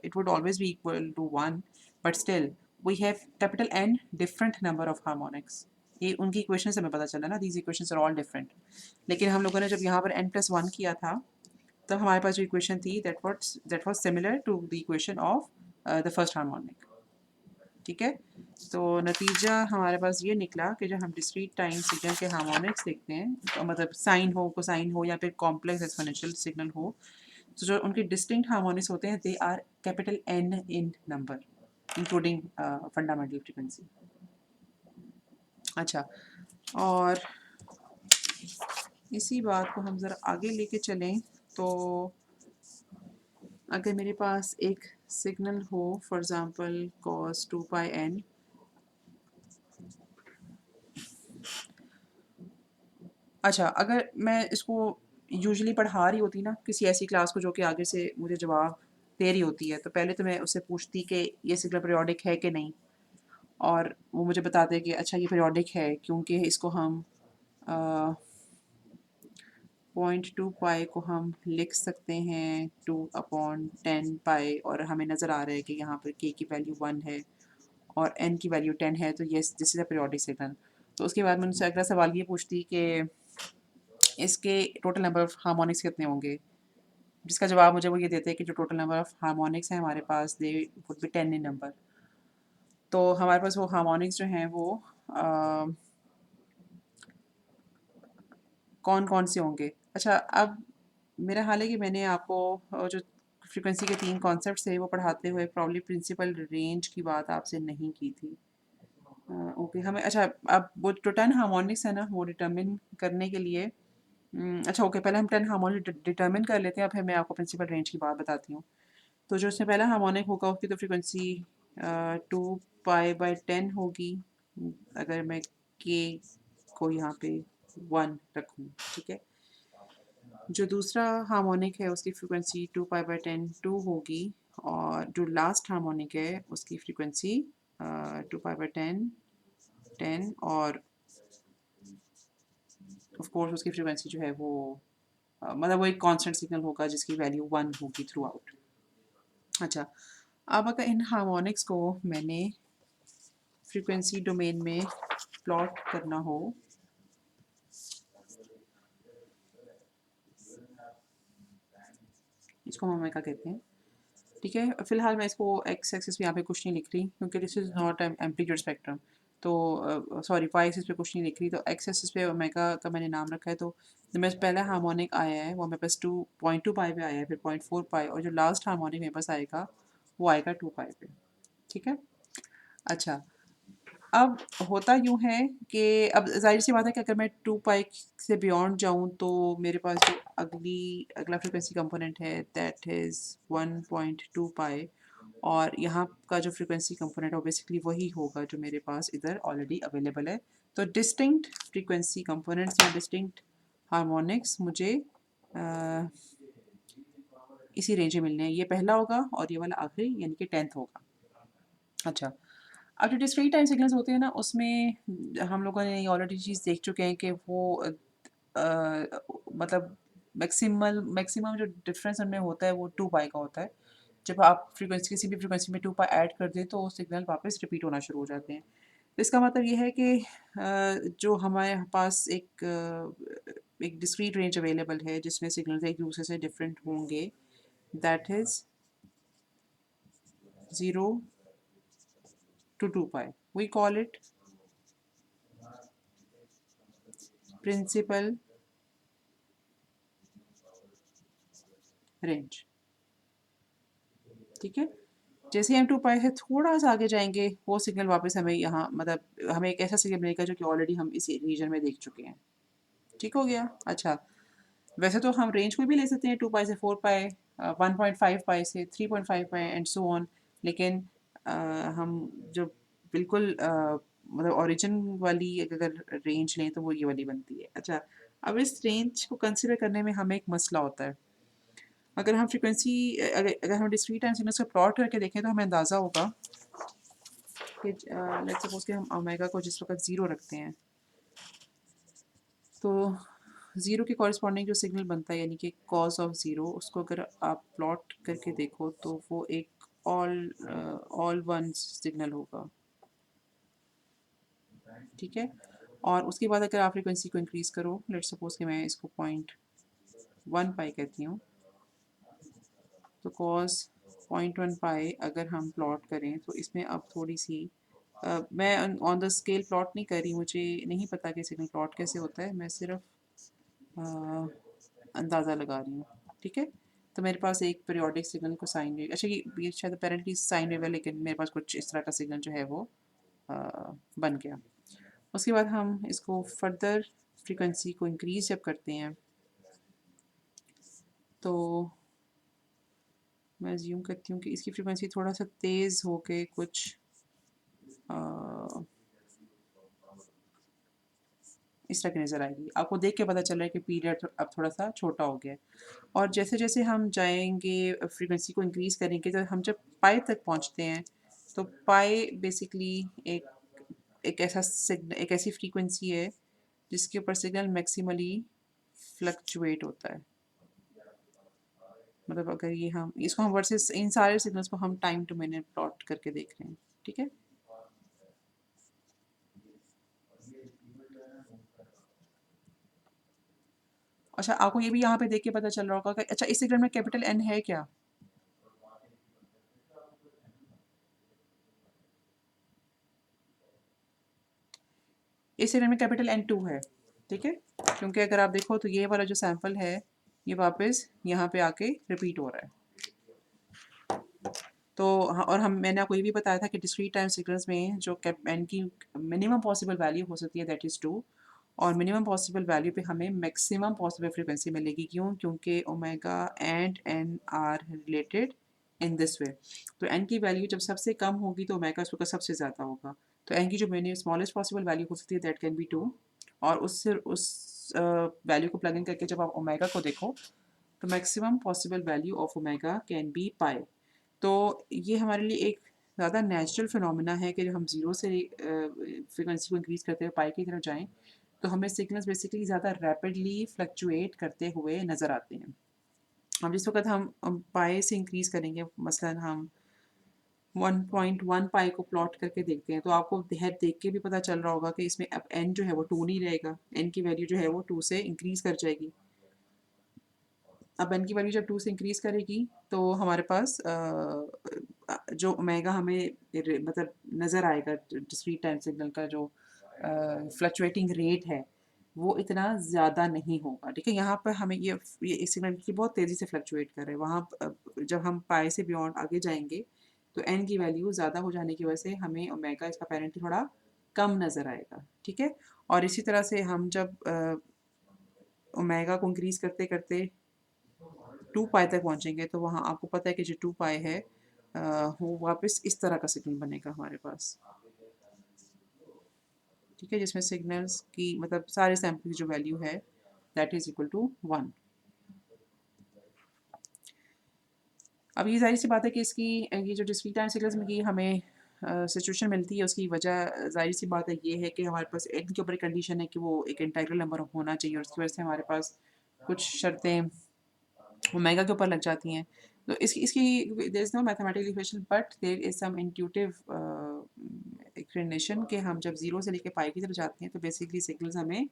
it would always be equal to 1, but still we have capital N different number of harmonics. ये उनकी इक्वेशन से हमें पता चला ना, these equations are all different. लेकिन हम लोगों ने जब यहाँ पर n+1 किया था तब हमारे पास जो इक्वेशन थी that was similar to the equation of the first harmonic. ठीक है, तो नतीजा हमारे पास ये निकला कि जब हम डिस्क्रीट टाइम सिग्नल के हार्मोनिक्स देखते हैं, तो मतलब साइन हो, कोसाइन हो, या फिर कॉम्प्लेक्स एक्सपोनेंशियल सिग्नल हो, तो जो उनके डिस्टिंक्ट हार्मोनिक्स होते हैं they are capital N in number, including fundamental frequency. अच्छा, और इसी बात को हम ज़रा आगे लेके चलें तो अगर मेरे पास एक सिग्नल हो, फॉर एग्जांपल cos 2πn, अच्छा अगर मैं इसको यूजुअली पढ़ा रही होती ना किसी ऐसी क्लास को जो कि आगे से मुझे जवाब दे रही होती है, तो पहले तो मैं उससे पूछती कि ये सिग्नल पीरियोडिक है कि नहीं, और वो मुझे बताते कि अच्छा ये पीरियोडिक है क्योंकि इसको हम 0.2 पाई को हम लिख सकते हैं 2/10 पाई, और हमें नज़र आ रहा है कि यहाँ पर k की वैल्यू 1 है और n की वैल्यू 10 है, तो yes this is a periodic signal. तो उसके बाद मैं उनसे अगला सवाल ये पूछती कि इसके टोटल नंबर ऑफ हार्मोनिक्स कितने होंगे, जिसका जवाब मुझे वो ये देते हैं कि जो टोटल नंबर ऑफ हार्मोनिक्स हैं हमारे पास they would be 10 in number. तो हमारे पास वो हार्मोनिक्स जो हैं वो कौन कौन से होंगे। अच्छा, अब मेरा हाल है कि मैंने आपको जो फ्रीक्वेंसी के 3 कॉन्सेप्ट्स थे वो पढ़ाते हुए प्रॉब्ली प्रिंसिपल रेंज की बात आपसे नहीं की थी। ओके, हमें अच्छा अब वो जो 10 हार्मोनिक्स है ना वो डिटर्मिन करने के लिए अच्छा ओके, पहले हम 10 हार्मोनिक डिटर्मिन कर लेते हैं, फिर मैं आपको प्रिंसिपल रेंज की बात बताती हूँ। तो जो उसमें पहला हार्मोनिक होगा उसकी तो फ्रीक्वेंसी 2π/10 होगी, अगर मैं के को यहाँ पे 1 रखूँ, ठीक है। जो दूसरा हार्मोनिक है उसकी फ्रीक्वेंसी 2π/10 2 होगी, और जो लास्ट हार्मोनिक है उसकी फ्रीक्वेंसी 2π/10 10, और ऑफ कोर्स उसकी फ्रीक्वेंसी जो है वो मतलब वो एक कांस्टेंट सिग्नल होगा जिसकी वैल्यू 1 होगी थ्रू आउट। अच्छा, अब अगर इन हार्मोनिक्स को मैंने फ्रीक्वेंसी डोमेन में प्लॉट करना हो, इसको हम ओमेगा कहते हैं, ठीक है। फिलहाल मैं इसको एक्स एक्सिस पे यहाँ पे कुछ नहीं लिख रही क्योंकि this is not amplitude spectrum. तो सॉरी, वाई एक्सिस पे कुछ नहीं लिख रही, तो एक्स एक्सिस पे ओमेगा का मैंने नाम रखा है। तो जो मेरे पहला हार्मोनिक आया है वो मेरे पास 2.2 पाई पे आया है, फिर 0.4 पाई, और जो लास्ट हार्मोनिक मेरे पास आएगा वो आएगा 2 पाई पे, ठीक है। अच्छा, अब होता यूँ है कि अब ज़ाहिर-सी बात है कि अगर मैं 2 पाई से बियॉन्ड जाऊँ तो मेरे पास जो अगला फ्रीक्वेंसी कंपोनेंट है दैट इज़ 1.2 पाई, और यहाँ का जो फ्रीक्वेंसी कंपोनेंट है वो बेसिकली वही होगा जो मेरे पास इधर ऑलरेडी अवेलेबल है। तो डिस्टिंक्ट फ्रीक्वेंसी कंपोनेंट्स या डिस्टिंक्ट हार्मोनिक्स मुझे अ, इसी रेंज में मिलने हैं। ये पहला होगा और ये वाला आखिरी यानी कि 10th होगा। अच्छा, अब जो डिस्क्रीट टाइम सिग्नल्स होते हैं ना उसमें हम लोगों ने ऑलरेडी चीज़ देख चुके हैं कि वो मतलब मैक्सिमम जो डिफरेंस उनमें होता है वो 2 पाई का होता है। जब आप फ्रीक्वेंसी किसी भी फ्रीक्वेंसी में 2 पाई ऐड कर दें तो सिग्नल वापस रिपीट होना शुरू हो जाते हैं। तो इसका मतलब ये है कि जो हमारे पास एक डिस्क्रीट रेंज अवेलेबल है जिसमें सिग्नल्स एक दूसरे से डिफरेंट होंगे, that is 0 to 2 pi. We call it principal range, ठीक है। जैसे ही हम 2 पाई से थोड़ा सा आगे जाएंगे वो सिग्नल वापस हमें यहाँ मतलब हमें एक ऐसा सिग्नल मिलेगा जो कि ऑलरेडी हम इस रीजन में देख चुके हैं, ठीक हो गया। अच्छा, वैसे तो हम रेंज को भी ले सकते हैं 2 पाई से 4 पाई, 1.5 पाई से 3.5 पाई एंड सो ऑन, लेकिन हम जो बिल्कुल मतलब ओरिजिन वाली अगर रेंज लें तो वो ये वाली बनती है। अच्छा, अब इस रेंज को कंसिडर करने में हमें एक मसला होता है। अगर हम फ्रीक्वेंसी अगर हम डिस्क्रीट टाइम सिग्नल्स को प्लॉट करके देखें तो हमें अंदाज़ा होगा कि लेट्स सपोज कि हम ओमेगा को जिस वक्त ज़ीरो रखते हैं तो ज़ीरो के कॉरस्पॉन्डिंग जो सिग्नल बनता है यानी कि कॉज ऑफ ज़ीरो, उसको अगर आप प्लॉट करके देखो तो वो एक ऑल वन सिग्नल होगा, ठीक है। और उसके बाद अगर आप फ्रीक्वेंसी को इंक्रीज़ करो, लेट्स सपोज कि मैं इसको 0.1 पाई कहती हूँ, तो कॉस 0.1 पाई अगर हम प्लॉट करें तो इसमें अब थोड़ी सी मैं ऑन द स्केल प्लॉट नहीं कर रही, मुझे नहीं पता कि सिग्नल प्लॉट कैसे होता है, मैं सिर्फ अंदाज़ा लगा रही हूँ, ठीक है। तो मेरे पास एक पीरियोडिक सिग्नल को साइन वेव, अच्छा ये शायद अपेरेंटली साइन वेव है लेकिन मेरे पास कुछ इस तरह का सिग्नल जो है वो बन गया। उसके बाद हम इसको फर्दर फ्रीक्वेंसी को इंक्रीज जब करते हैं तो मैं अज्यूम करती हूँ कि इसकी फ्रीक्वेंसी थोड़ा सा तेज़ हो के कुछ इस तरह की नज़र आएगी। आपको देख के पता चल रहा है कि पीरियड अब थोड़ा सा छोटा हो गया है। और जैसे जैसे हम जाएंगे फ्रीक्वेंसी को इंक्रीज़ करेंगे, तो हम जब पाई तक पहुँचते हैं तो पाई बेसिकली एक एक ऐसा सिग्नल एक ऐसी फ्रीक्वेंसी है जिसके ऊपर सिग्नल मैक्सिमली फ्लक्चुएट होता है। मतलब अगर ये हम इसको हम वर्सेस इन सारे सिग्नल्स को हम टाइम टू मिनट प्लॉट करके देख रहे हैं, ठीक है। अच्छा, आपको ये भी यहाँ पे देख के पता चल रहा होगा कि अच्छा इस सिग्नल में कैपिटल एन है क्या? इस सिग्नल में कैपिटल एन टू है, ठीक है, क्योंकि अगर आप देखो तो ये वाला जो सैंपल है ये वापस यहाँ पे आके रिपीट हो रहा है। तो और हम मैंने आपको ये भी बताया था कि डिस्क्रीट टाइम सिग्नल्स में जो कैप एन की मिनिमम पॉसिबल वैल्यू हो सकती है दैट इज़ 2, और मिनिमम पॉसिबल वैल्यू पे हमें मैक्सिमम पॉसिबल फ्रीक्वेंसी मिलेगी। क्यों? क्योंकि omega and N are related in this way. तो एन की वैल्यू जब सबसे कम होगी तो ओमेगा उसका सबसे ज़्यादा होगा। तो एन की जो मिनिमम स्मॉलेस्ट पॉसिबल वैल्यू हो सकती है दैट कैन बी 2, और उससे उस वैल्यू को प्लग इन करके जब आप ओमेगा को देखो तो maximum possible value of omega can be pi. तो ये हमारे लिए एक ज़्यादा नेचुरल फिनोमिना है कि जब हम ज़ीरो से फ्रिक्वेंसी को इंक्रीज़ करते हुए पाई की तरफ जाएं तो हमें सिग्नल्स बेसिकली ज़्यादा रैपिडली फ्लक्चुएट करते हुए नज़र आते हैं। अब जिस वक्त हम पाई से इंक्रीज़ करेंगे, मसलन हम 1.1 पाई को प्लॉट करके देखते हैं तो आपको देख के भी पता चल रहा होगा कि इसमें अब एन जो है वो 2 नहीं रहेगा, एन की वैल्यू जो है वो 2 से इंक्रीज़ कर जाएगी। अब एन की वैल्यू जब 2 से इंक्रीज़ करेगी तो हमारे पास जो ओमेगा हमें मतलब नज़र आएगा डिस्क्रीट टाइम सिग्नल का जो फ्लक्चुएटिंग रेट है वो इतना ज़्यादा नहीं होगा, ठीक है। यहाँ पर हमें ये सिग्नल की बहुत तेज़ी से फ्लक्चुएट कर रहे हैं। वहाँ जब हम पाई से बियॉन्ड आगे जाएंगे तो एन की वैल्यू ज़्यादा हो जाने की वजह से हमें ओमेगा इसका पेरेंटली थोड़ा कम नज़र आएगा, ठीक है। और इसी तरह से हम जब ओमेगा को इंक्रीज़ करते करते 2 पाई तक पहुँचेंगे तो वहाँ आपको पता है कि जो 2 पाई है वो वापस इस तरह का सिग्नल बनेगा हमारे पास, ठीक है, जिसमें सिग्नल्स की मतलब सारे सैंपल की जो वैल्यू है दैट इज़ इक्वल टू 1। अब ये ज़ाहिर सी बात है कि इसकी ये जो डिस्क्रीट टाइम सिग्नल्स में की हमें सिचुएशन मिलती है उसकी वजह ज़ाहिर सी बात है ये है कि हमारे पास एन के ऊपर कंडीशन है कि वो एक इंटीग्रल नंबर होना चाहिए और उसकी वजह से हमारे पास कुछ शर्तें ओमेगा के ऊपर लग जाती हैं। तो इसकी इसकी there is no mathematical equation but there is some intuitive explanation कि हम जब ज़ीरो से लेके पाई की तरफ जाते हैं तो बेसिकली सिग्नल्स हमें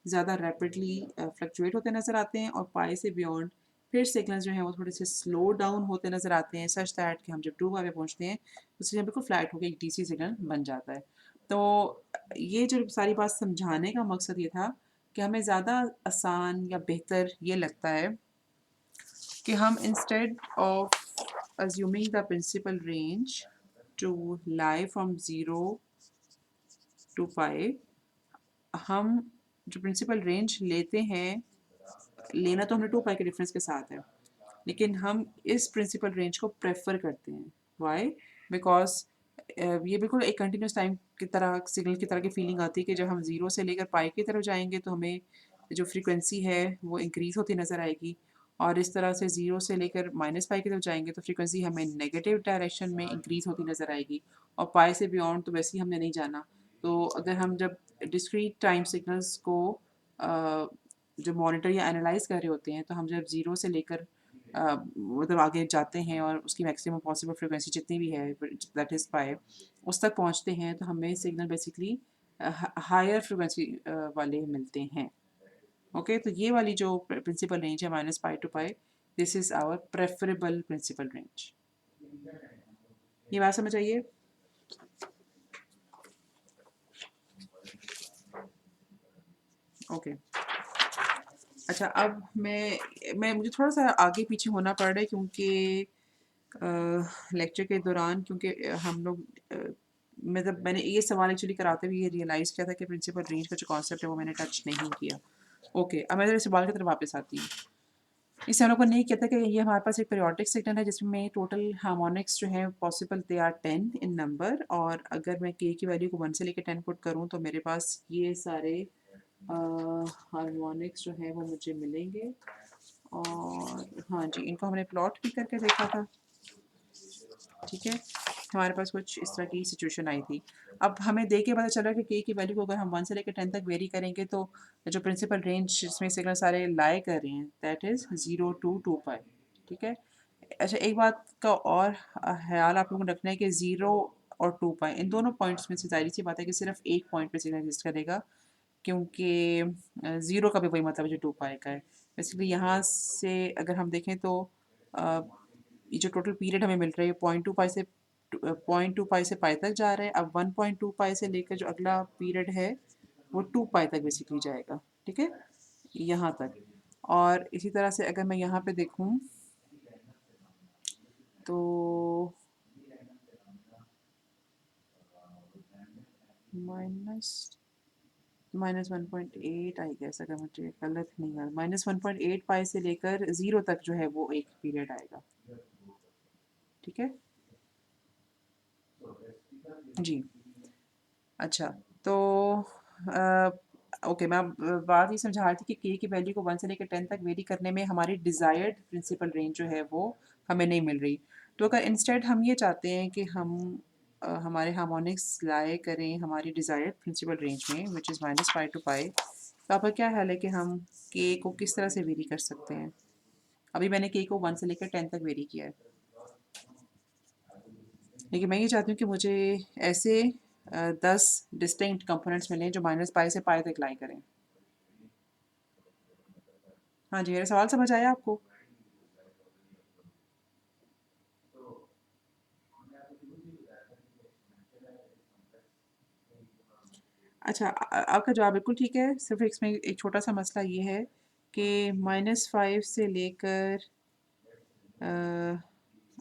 ज़्यादा रैपिडली फ्लक्चुएट होते नज़र आते हैं, और पाई से बियॉन्ड फिर सिग्नल्स जो हैं वो थोड़े से स्लो डाउन होते नज़र आते हैं सच दैट कि हम जब 2 पाई पे पहुँचते हैं तो सिग्नल बिल्कुल फ्लैट होकर एक डीसी सिग्नल बन जाता है। तो ये जो सारी बात समझाने का मकसद ये था कि हमें ज़्यादा आसान या बेहतर ये लगता है कि हम instead of assuming the principal range to lie from 0 to pi, हम जो प्रिंसिपल रेंज लेते हैं, लेना तो हमने 2 पाई के डिफरेंस के साथ है, लेकिन हम इस प्रिंसिपल रेंज को प्रेफर करते हैं। वाई? बिकॉज ये बिल्कुल एक कंटिन्यूस टाइम की तरह सिग्नल की तरह की फीलिंग आती है कि जब हम ज़ीरो से लेकर पाई की तरफ जाएंगे तो हमें जो फ्रीक्वेंसी है वो इंक्रीज़ होती नज़र आएगी, और इस तरह से ज़ीरो से लेकर माइनस पाई की तरफ जाएंगे तो फ्रीक्वेंसी हमें नेगेटिव डायरेक्शन में इंक्रीज़ होती नज़र आएगी, और पाई से बियॉन्ड तो वैसे ही हमने नहीं जाना। तो अगर हम जब डिस्क्रीट टाइम सिग्नल्स को जो मॉनिटर या एनालाइज कर रहे होते हैं तो हम जब ज़ीरो से लेकर मतलब आगे जाते हैं और उसकी मैक्सिमम पॉसिबल फ्रीक्वेंसी जितनी भी है दैट इज़ पाई उस तक पहुंचते हैं तो हमें सिग्नल बेसिकली हायर फ्रीक्वेंसी वाले मिलते हैं। ओके, तो ये वाली जो प्रिंसिपल रेंज है minus pi to pi, this is our preferable principal range. ये बात समझ आइए? ओके अच्छा, अब मैं मुझे थोड़ा सा आगे पीछे होना पड़ रहा है क्योंकि लेक्चर के दौरान, क्योंकि हम लोग मतलब मैंने ये सवाल एक्चुअली कराते हुए ये रियलाइज़ किया था कि प्रिंसिपल रेंज का जो कॉन्सेप्ट है वो मैंने टच नहीं किया। ओके, अब मैं इस सवाल की तरफ वापस आती हूँ। इससे हम लोग को नहीं कहता कि ये हमारे पास एक पीरियोडिक सिग्नल है जिसमें टोटल हार्मोनिक्स जो है possible they are 10 in number, और अगर मैं के की वैल्यू को 1 से लेकर 10 पुट करूँ तो मेरे पास ये सारे हार्मोनिक्स जो हैं वो मुझे मिलेंगे। और हाँ जी, इनको हमने प्लॉट भी करके देखा था, ठीक है। हमारे पास कुछ इस तरह की सिचुएशन आई थी। अब हमें देख के पता चला कि के की वैल्यू को अगर हम 1 से लेकर 10 तक वेरी करेंगे तो जो प्रिंसिपल रेंज जिसमें सिग्नल सारे लाई कर रहे हैं दैट इज़ 0 टू 2 पाई। ठीक है? अच्छा, एक बात का और ख़्याल आप लोगों को रखना है कि 0 और 2 पाई इन दोनों पॉइंट्स में से ज़ाहिर-सी बात है कि सिर्फ़ एक पॉइंट पे सिग्नल एक्ज़िस्ट करेगा, क्योंकि 0 का भी वही मतलब है जो 2 पाई का है। बेसिकली यहाँ से अगर हम देखें तो अ, ये जो टोटल पीरियड हमें मिल रही है 0.2 पाई से 0.2 पाई से पाई तक जा रहा है। अब 1.2 पाई से लेकर जो अगला पीरियड है वो 2 पाई तक बेसिकली जाएगा। ठीक है? यहाँ तक। और इसी तरह से अगर मैं यहाँ पे देखूँ तो माइनस माइनस 1.8 आई गेस, अगर मुझे गलत नहीं है, माइनस 1.8 पाई से लेकर 0 तक जो है वो एक पीरियड आएगा। ठीक है जी। अच्छा, तो ओके, मैं अब बात ये समझा रही थी कि के की वैल्यू को 1 से लेकर 10 तक वेरी करने में हमारी डिज़ायर्ड प्रिंसिपल रेंज जो है वो हमें नहीं मिल रही। तो अगर इंस्टेड हम ये चाहते हैं कि हम हमारे हार्मोनिक्स लाए करें हमारी डिज़ायर्ड प्रिंसिपल रेंज में which is minus pi to pi, तो आपका क्या ख्याल है कि हम के को किस तरह से वेरी कर सकते हैं? अभी मैंने के को 1 से लेकर 10 तक वेरी किया है। लेकिन मैं ये चाहती हूँ कि मुझे ऐसे 10 डिस्टिंक्ट कंपोनेंट्स मिलें जो माइनस पाई से पाई तक लाई करें। हाँ जी, मेरा सवाल समझ आया आपको? अच्छा, आपका जवाब बिल्कुल ठीक है, सिर्फ़ इसमें एक छोटा-सा मसला ये है कि -5 से लेकर अ,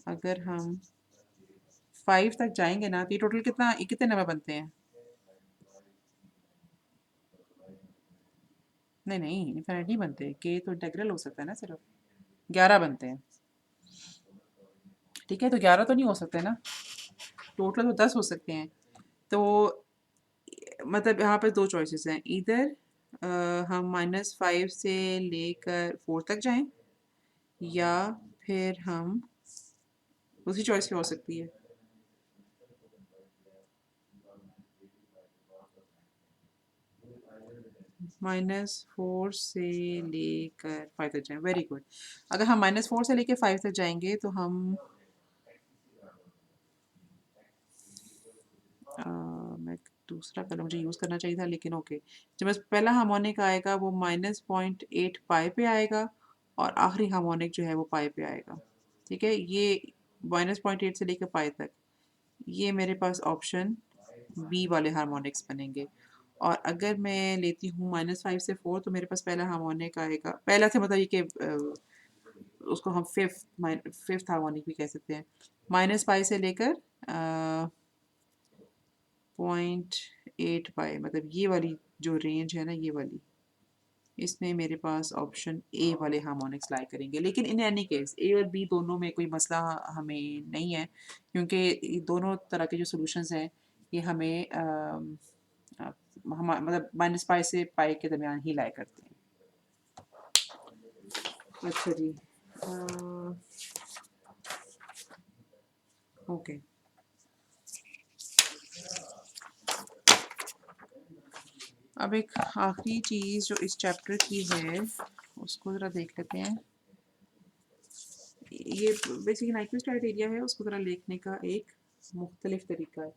अगर हम 5 तक जाएँगे ना, तो ये टोटल ये कितने नंबर बनते हैं? नहीं, नहीं, इनफ़ाइनाइट नहीं बनते, के तो इंटीग्रल हो सकता है ना सिर्फ़, 11 बनते हैं। ठीक है, तो 11 तो नहीं हो सकते ना, टोटल तो 10 हो सकते हैं। तो मतलब यहाँ पे 2 चॉइसेस हैं, ईदर हम -5 से लेकर 4 तक जाएँ या फिर हम दूसरी चॉइस क्या हो सकती है? -4 से लेकर 5 तक जाएँ, वेरी गुड। अगर हम -4 से लेके 5 तक जाएँगे तो हम मैं दूसरा कलर मुझे यूज़ करना चाहिए था, लेकिन ओके। जो बस पहला हार्मोनिक आएगा वो -0.8 पाई पे आएगा और आखिरी हार्मोनिक जो है वो पाई पे आएगा। ठीक है? ये -0.8 से लेकर पाई तक, ये मेरे पास ऑप्शन बी वाले हार्मोनिक्स बनेंगे। और अगर मैं लेती हूँ -5 से 4, तो मेरे पास पहला हार्मोनिक आएगा, पहला से मतलब ये कि उसको हम फिफ्थ हार्मोनिक भी कह सकते हैं। -पाई से लेकर 0.8 पाई, मतलब ये वाली जो रेंज है ना, ये वाली, इसमें मेरे पास ऑप्शन ए वाले हार्मोनिक्स लाई करेंगे। लेकिन इन एनी केस ए और बी दोनों में कोई मसला हमें नहीं है, क्योंकि ये दोनों तरह के जो सॉल्यूशंस हैं ये हमें हम मतलब -पाई से पाई के दरमियान ही लाई करते हैं। अच्छा जी। ओके, अब एक आखिरी चीज़ जो इस चैप्टर की है उसको ज़रा देख लेते हैं। ये बेसिकली नाइक्विस्ट क्राइटेरिया है, उसको ज़रा लिखने का एक मुख्तलिफ तरीका है।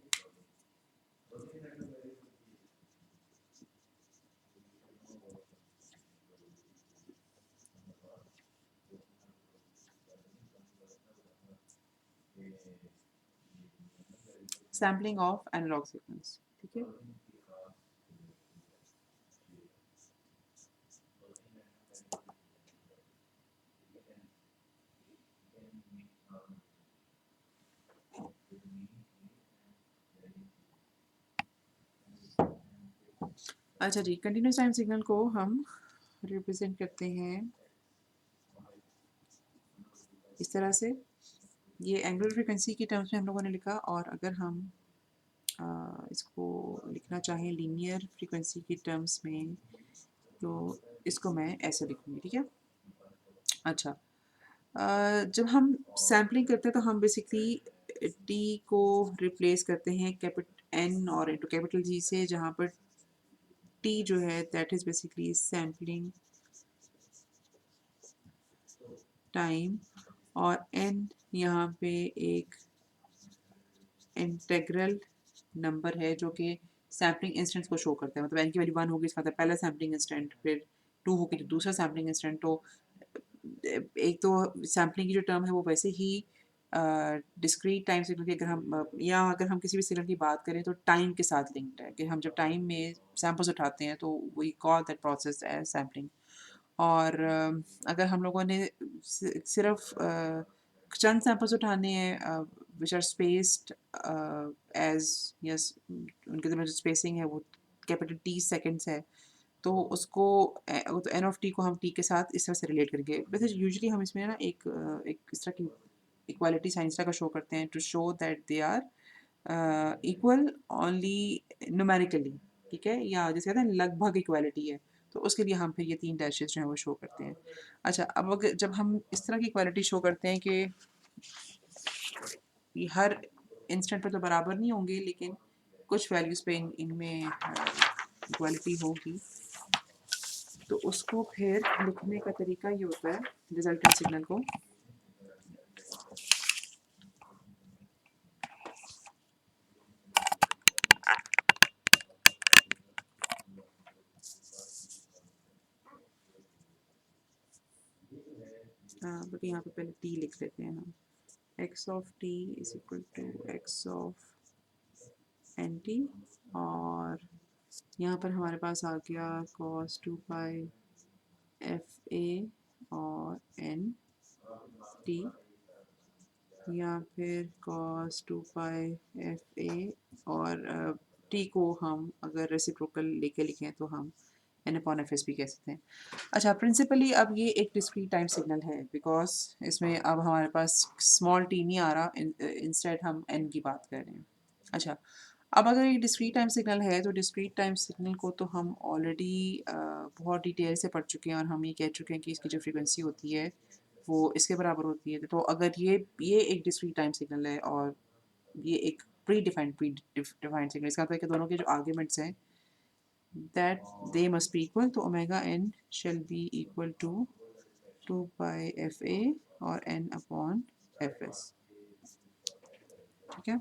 Sampling of analogue signals. ठीक है? अच्छा जी, कंटिन्यूस टाइम सिग्नल को हम रिप्रेजेंट करते हैं इस तरह से। ये एंगुलर फ्रीक्वेंसी की टर्म्स में हम लोगों ने लिखा, और अगर हम इसको लिखना चाहें लीनियर फ्रीक्वेंसी की टर्म्स में तो इसको मैं ऐसे लिखूँगी। ठीक है? अच्छा, जब हम सैम्पलिंग करते हैं तो हम बेसिकली टी को रिप्लेस करते हैं N और इंटू कैपिटल जी से, जहाँ पर टी जो है that is basically sampling time, और एन यहाँ पे एक इंटेग्रल नंबर है जो कि सैम्पलिंग इंस्टेंट्स को शो करता है। मतलब एन की वैल्यू 1 होगी, इसका मतलब पहला सैम्पलिंग इंस्टेंट, फिर 2 होगी तो दूसरा सैम्पलिंग इंस्टेंट। तो एक तो सैम्पलिंग की जो टर्म है वो वैसे ही डिस्क्रीट टाइम सिग्नल की, अगर हम या अगर हम किसी भी सिग्नल की बात करें तो टाइम के साथ लिंक्ड है, कि हम जब टाइम में सैम्पल्स उठाते हैं तो we call that process as sampling. और अगर हम लोगों ने सिर्फ चंद सैंपल्स उठाने हैं which are spaced as yes, उनके जो स्पेसिंग है वो कैपिटल टी सेकेंड्स है, तो उसको तो एन ऑफ टी को हम टी के साथ इस तरह से रिलेट करेंगे। वैसे यूजुअली हम इसमें ना एक इस तरह की इक्वालिटी साइन इस तरह का शो करते हैं to show that they are equal only numerically, ठीक है, या जैसे कहते हैं लगभग इक्वालिटी है, तो उसके लिए हम फिर ये 3 डैशेस जो हैं वो शो करते हैं। अच्छा, अब अगर जब हम इस तरह की इक्वालिटी शो करते हैं कि ये हर इंस्टेंट पे तो बराबर नहीं होंगे, लेकिन कुछ वैल्यूज़ पे इनमें इक्वालिटी होगी, तो उसको फिर लिखने का तरीका ये होता है रिजल्टेंट सिग्नल को। बट यहाँ पे पहले टी लिख लेते हैं हम। X of T is equal to X of N T, और यहाँ पर हमारे पास आ गया cos 2 पाई एफ ए और एन टी, या फिर cos 2 पाई एफ ए और टी को हम अगर रेसिप्रोकल लेके लिखें तो हम एन अपॉन एफ एस भी कह सकते हैं। अच्छा, प्रिंसिपली अब ये एक डिस्क्रीट टाइम सिग्नल है, बिकॉज इसमें अब हमारे पास स्मॉल टी नहीं आ रहा, इंस्टेड हम एन की बात कर रहे हैं। अच्छा, अब अगर ये डिस्क्रीट टाइम सिग्नल है तो डिस्क्रीट टाइम सिग्नल को तो हम ऑलरेडी बहुत डिटेल से पढ़ चुके हैं, और हम ये कह चुके हैं कि इसकी जो फ्रीक्वेंसी होती है वो इसके बराबर होती है। तो अगर ये एक डिस्क्रीट टाइम सिग्नल है और ये एक प्री डिफाइंड सिग्नल, इसका मतलब है कि दोनों के जो आर्ग्यूमेंट्स हैं that they must be equal, तो omega n shall be equal to 2 pi fa और n upon fs, ठीक है।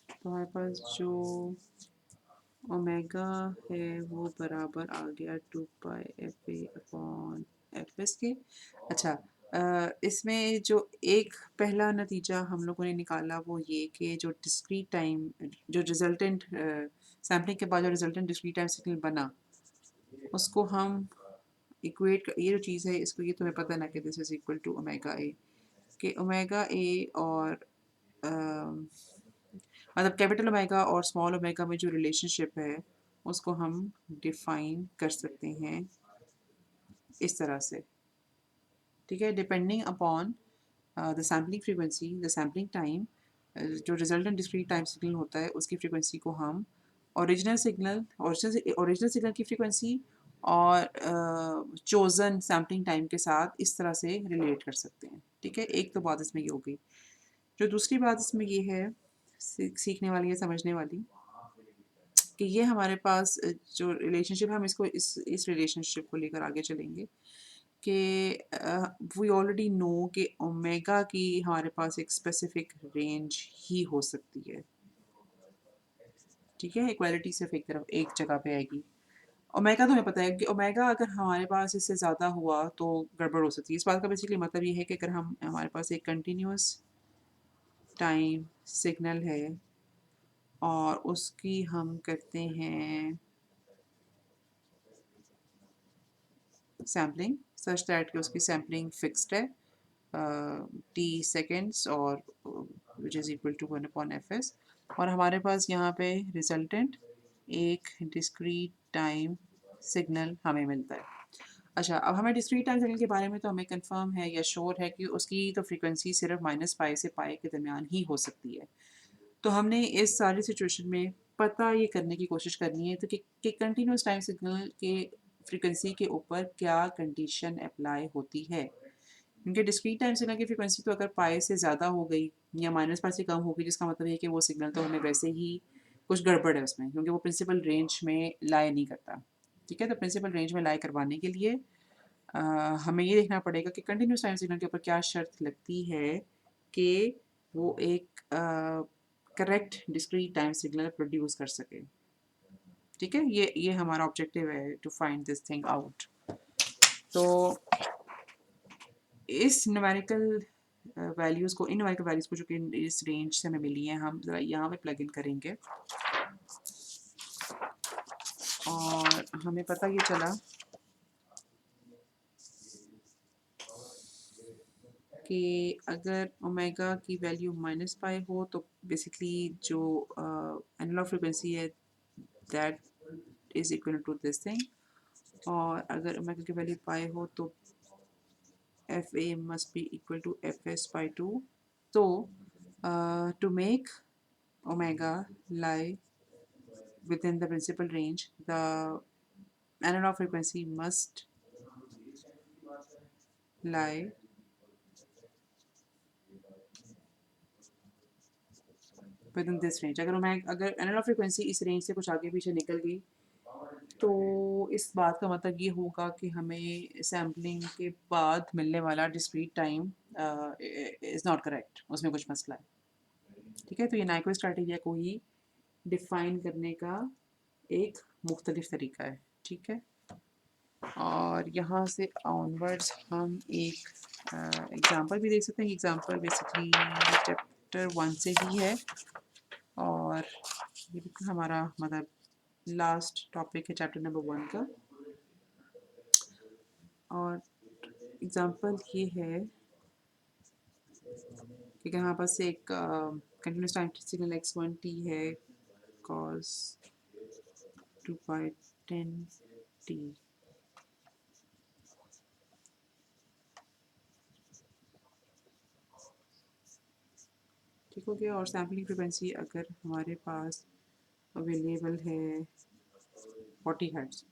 तो हमारे पास जो ओमेगा है वो बराबर आ गया 2 pi f a upon F s के। अच्छा, इसमें जो एक पहला नतीजा हम लोगों ने निकाला वो ये कि जो डिस्क्रीट टाइम, जो रिजल्टेंट सैम्पलिंग के बाद जो रिजल्टेंट डिस्क्रीट टाइम सिग्नल बना, उसको हम इक्वेट, ये जो चीज़ है इसको, ये तुम्हें पता ना कि this is equal to omega A, कि ओमेगा ए और मतलब कैपिटल ओमेगा और स्मॉल ओमेगा में जो रिलेशनशिप है उसको हम डिफाइन कर सकते हैं इस तरह से, ठीक है। Depending upon the sampling frequency, the sampling time, जो रिजल्टेंट डिस्क्रीट टाइम सिग्नल होता है उसकी फ्रीक्वेंसी को हम ओरिजिनल सिग्नल की फ्रीक्वेंसी और चोज़न सैम्पलिंग टाइम के साथ इस तरह से रिलेट कर सकते हैं, ठीक है। एक तो बात इसमें ये हो गई। जो दूसरी बात इसमें ये है, सीखने वाली है, समझने वाली, कि ये हमारे पास जो रिलेशनशिप है, हम इसको इस रिलेशनशिप को लेकर आगे चलेंगे कि वी ऑलरेडी नो कि ओमेगा की हमारे पास एक स्पेसिफिक रेंज ही हो सकती है, ठीक है। इक्वालिटी सिर्फ एक जगह पे आएगी। ओमेगा तो हमें पता है कि ओमेगा अगर हमारे पास इससे ज़्यादा हुआ तो गड़बड़ हो सकती है। इस बात का बेसिकली मतलब ये है कि अगर हमारे पास एक कंटिन्यूस टाइम सिग्नल है और उसकी हम करते हैं सैम्पलिंग सच दैट कि उसकी सैम्पलिंग फिक्स्ड है टी सेकेंड्स और which is equal to 1 upon F S, और हमारे पास यहाँ पे रिजल्टेंट एक डिस्क्रीट टाइम सिग्नल हमें मिलता है। अच्छा, अब हमें डिस्क्रीट टाइम सिग्नल के बारे में तो हमें कंफर्म है या श्योर है कि उसकी तो फ्रीक्वेंसी सिर्फ -π से π के दरमियान ही हो सकती है। तो हमने इस सारी सिचुएशन में पता ये करने की कोशिश करनी है तो कि कंटिन्यूस टाइम सिग्नल के फ्रीक्वेंसी के ऊपर क्या कंडीशन अप्लाई होती है। क्योंकि डिस्क्रीट टाइम सिग्नल की फ्रीक्वेंसी तो अगर पाई से ज़्यादा हो गई या माइनस पाई से कम हो गई, जिसका मतलब है कि वो सिग्नल तो हमें वैसे ही कुछ गड़बड़ है उसमें, क्योंकि वो प्रिंसिपल रेंज में लाई नहीं करता। ठीक है, तो प्रिंसिपल रेंज में लाई करवाने के लिए अ, हमें ये देखना पड़ेगा कि कंटिन्यूस टाइम सिग्नल के ऊपर क्या शर्त लगती है कि वो एक correct discrete time signal produce कर सके। ठीक है, ये हमारा ऑब्जेक्टिव है to find this thing out. तो इस न्यूमेरिकल वैल्यूज़ को, इन न्यूमेरिकल वैल्यूज़ को जो कि इस रेंज से हमें मिली हैं, हम ज़रा यहाँ पे प्लग इन करेंगे और हमें पता ये चला कि अगर ओमेगा की वैल्यू माइनस पाई हो तो बेसिकली जो एनालॉग फ्रिक्वेंसी है that is equal to this thing, और अगर ओमेगा की वैल्यू पाई हो तो f a must be equal to f s by two. तो to make omega lie within the principal range, the analog frequency must lie within this range। अगर analogue frequency इस range से कुछ आगे पीछे निकल गई तो इस बात का मतलब ये होगा कि हमें सैम्पलिंग के बाद मिलने वाला discrete time is not correct, उसमें कुछ मसला है। ठीक है, तो ये नाइक्वे स्ट्रैटेजी को ही डिफ़ाइन करने का एक मुख्तलिफ तरीका है। ठीक है, और यहाँ से ऑनवर्ड्स हम एक एग्ज़ाम्पल भी देख सकते हैं। एग्ज़ाम्पल बेसिकली चैप्टर 1 से ही है और ये बिल्कुल हमारा मतलब लास्ट टॉपिक है चैप्टर नंबर 1 का। और एग्ज़ाम्पल ये है कि यहाँ पर से एक कंटिन्यूस टाइम सिग्नल x1t है cos 2 pi 10t। ठीक हो गया, और सैम्पलिंग फ्रिक्वेंसी अगर हमारे पास अवेलेबल है 40 हर्ट्ज़।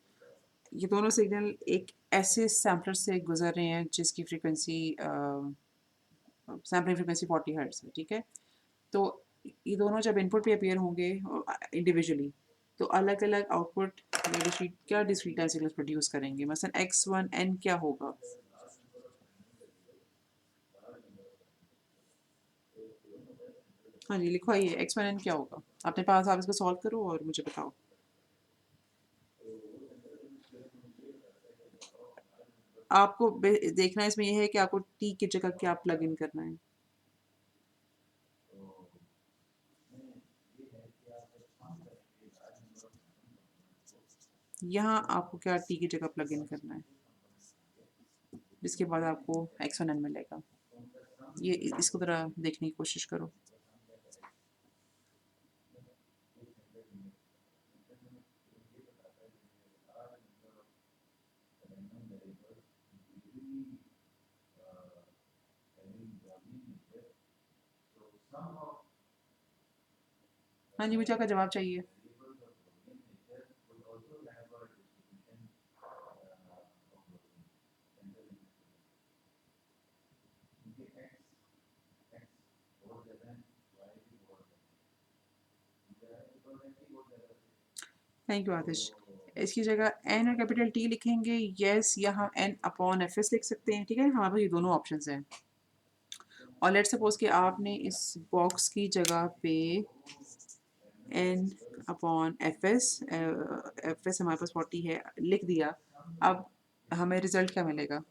ये दोनों सिग्नल एक ऐसे सैम्पलर से गुजर रहे हैं जिसकी फ्रीक्वेंसी सैम्पलिंग फ्रीक्वेंसी 40 हर्ट्ज़ है। ठीक है, तो ये दोनों जब इनपुट पे अपीयर होंगे इंडिविजुअली तो अलग अलग आउटपुट क्या डिस्क्रीट टाइम सिग्नल प्रोड्यूस करेंगे। मसलन x1n क्या होगा, हाँ जी लिखो, आइए x1n क्या होगा अपने पास, आप इसको सॉल्व करो और मुझे बताओ। आपको देखना इसमें यह है कि आपको t की जगह क्या प्लग इन करना है। यहाँ आपको क्या t की जगह प्लग इन करना है, जिसके बाद आपको x1n मिलेगा। ये इसको ज़रा देखने की कोशिश करो। हाँ जी, मुझे आपका जवाब चाहिए। थैंक यू आतिश। इसकी जगह एन और कैपिटल टी लिखेंगे, यस, या हम एन अपॉन एफ एस लिख सकते हैं। ठीक है, हमारे पास ये दोनों ऑप्शंस हैं। और लेट्स सपोज कि आपने इस बॉक्स की जगह पे एन अपॉन एफ एस हमारे पास 40 है लिख दिया। अब हमें रिजल्ट क्या मिलेगा।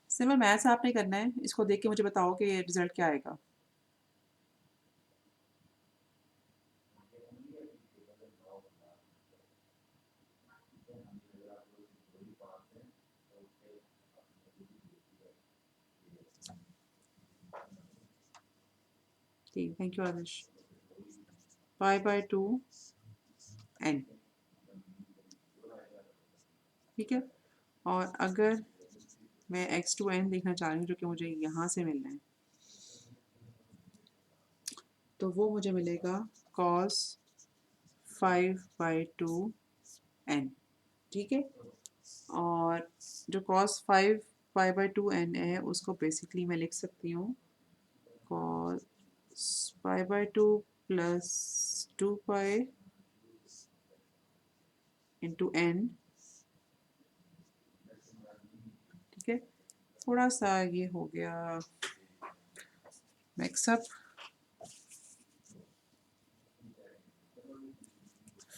सिंपल मैथ्स आपने करना है, इसको देख के मुझे बताओ कि रिजल्ट क्या आएगा। ठीक, थैंक यू आतिश। π/2 n, ठीक है। और अगर मैं x/n देखना चाह रही हूँ जो कि मुझे यहाँ से मिलना है, तो वो मुझे मिलेगा cos 5/2n, ठीक है। और जो cos 5 π/2n है उसको बेसिकली मैं लिख सकती हूँ cos π/2 प्लस 2 π इंटू n, ठीक है। थोड़ा सा ये हो गया मिक्सअप।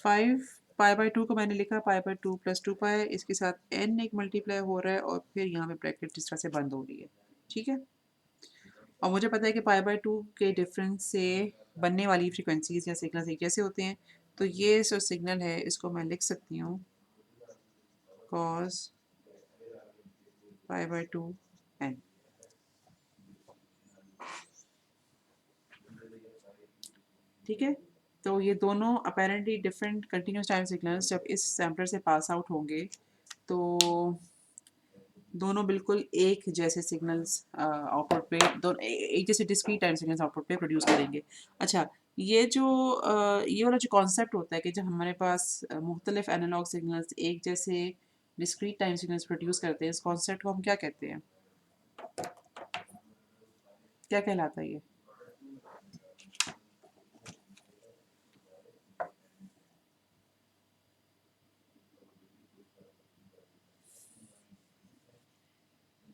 5 π/2 को मैंने लिखा π/2 प्लस 2 π, इसके साथ n एक मल्टीप्लाई हो रहा है और फिर यहाँ पे ब्रैकेट जिस तरह से बंद हो रही है, ठीक है। और मुझे पता है कि π/2 के डिफरेंस से बनने वाली फ्रीक्वेंसीज या सिग्नल्स एक जैसे होते हैं, तो ये जो सिग्नल है इसको मैं लिख सकती हूँ cos π/2n, ठीक है। तो ये दोनों apparently different continuous time signals जब इस सैम्पलर से पास आउट होंगे तो दोनों बिल्कुल एक जैसे सिग्नल्स आउटपुट पे दोनों एक जैसे डिस्क्रीट टाइम सिग्नल्स आउटपुट पे प्रोड्यूस करेंगे। अच्छा, ये जो ये वाला जो कॉन्सेप्ट होता है कि जब हमारे पास मुख्तलिफ एनालॉग सिग्नल्स एक जैसे डिस्क्रीट टाइम सिग्नल्स प्रोड्यूस करते हैं, इस कॉन्सेप्ट को हम क्या कहते हैं, क्या कहलाता है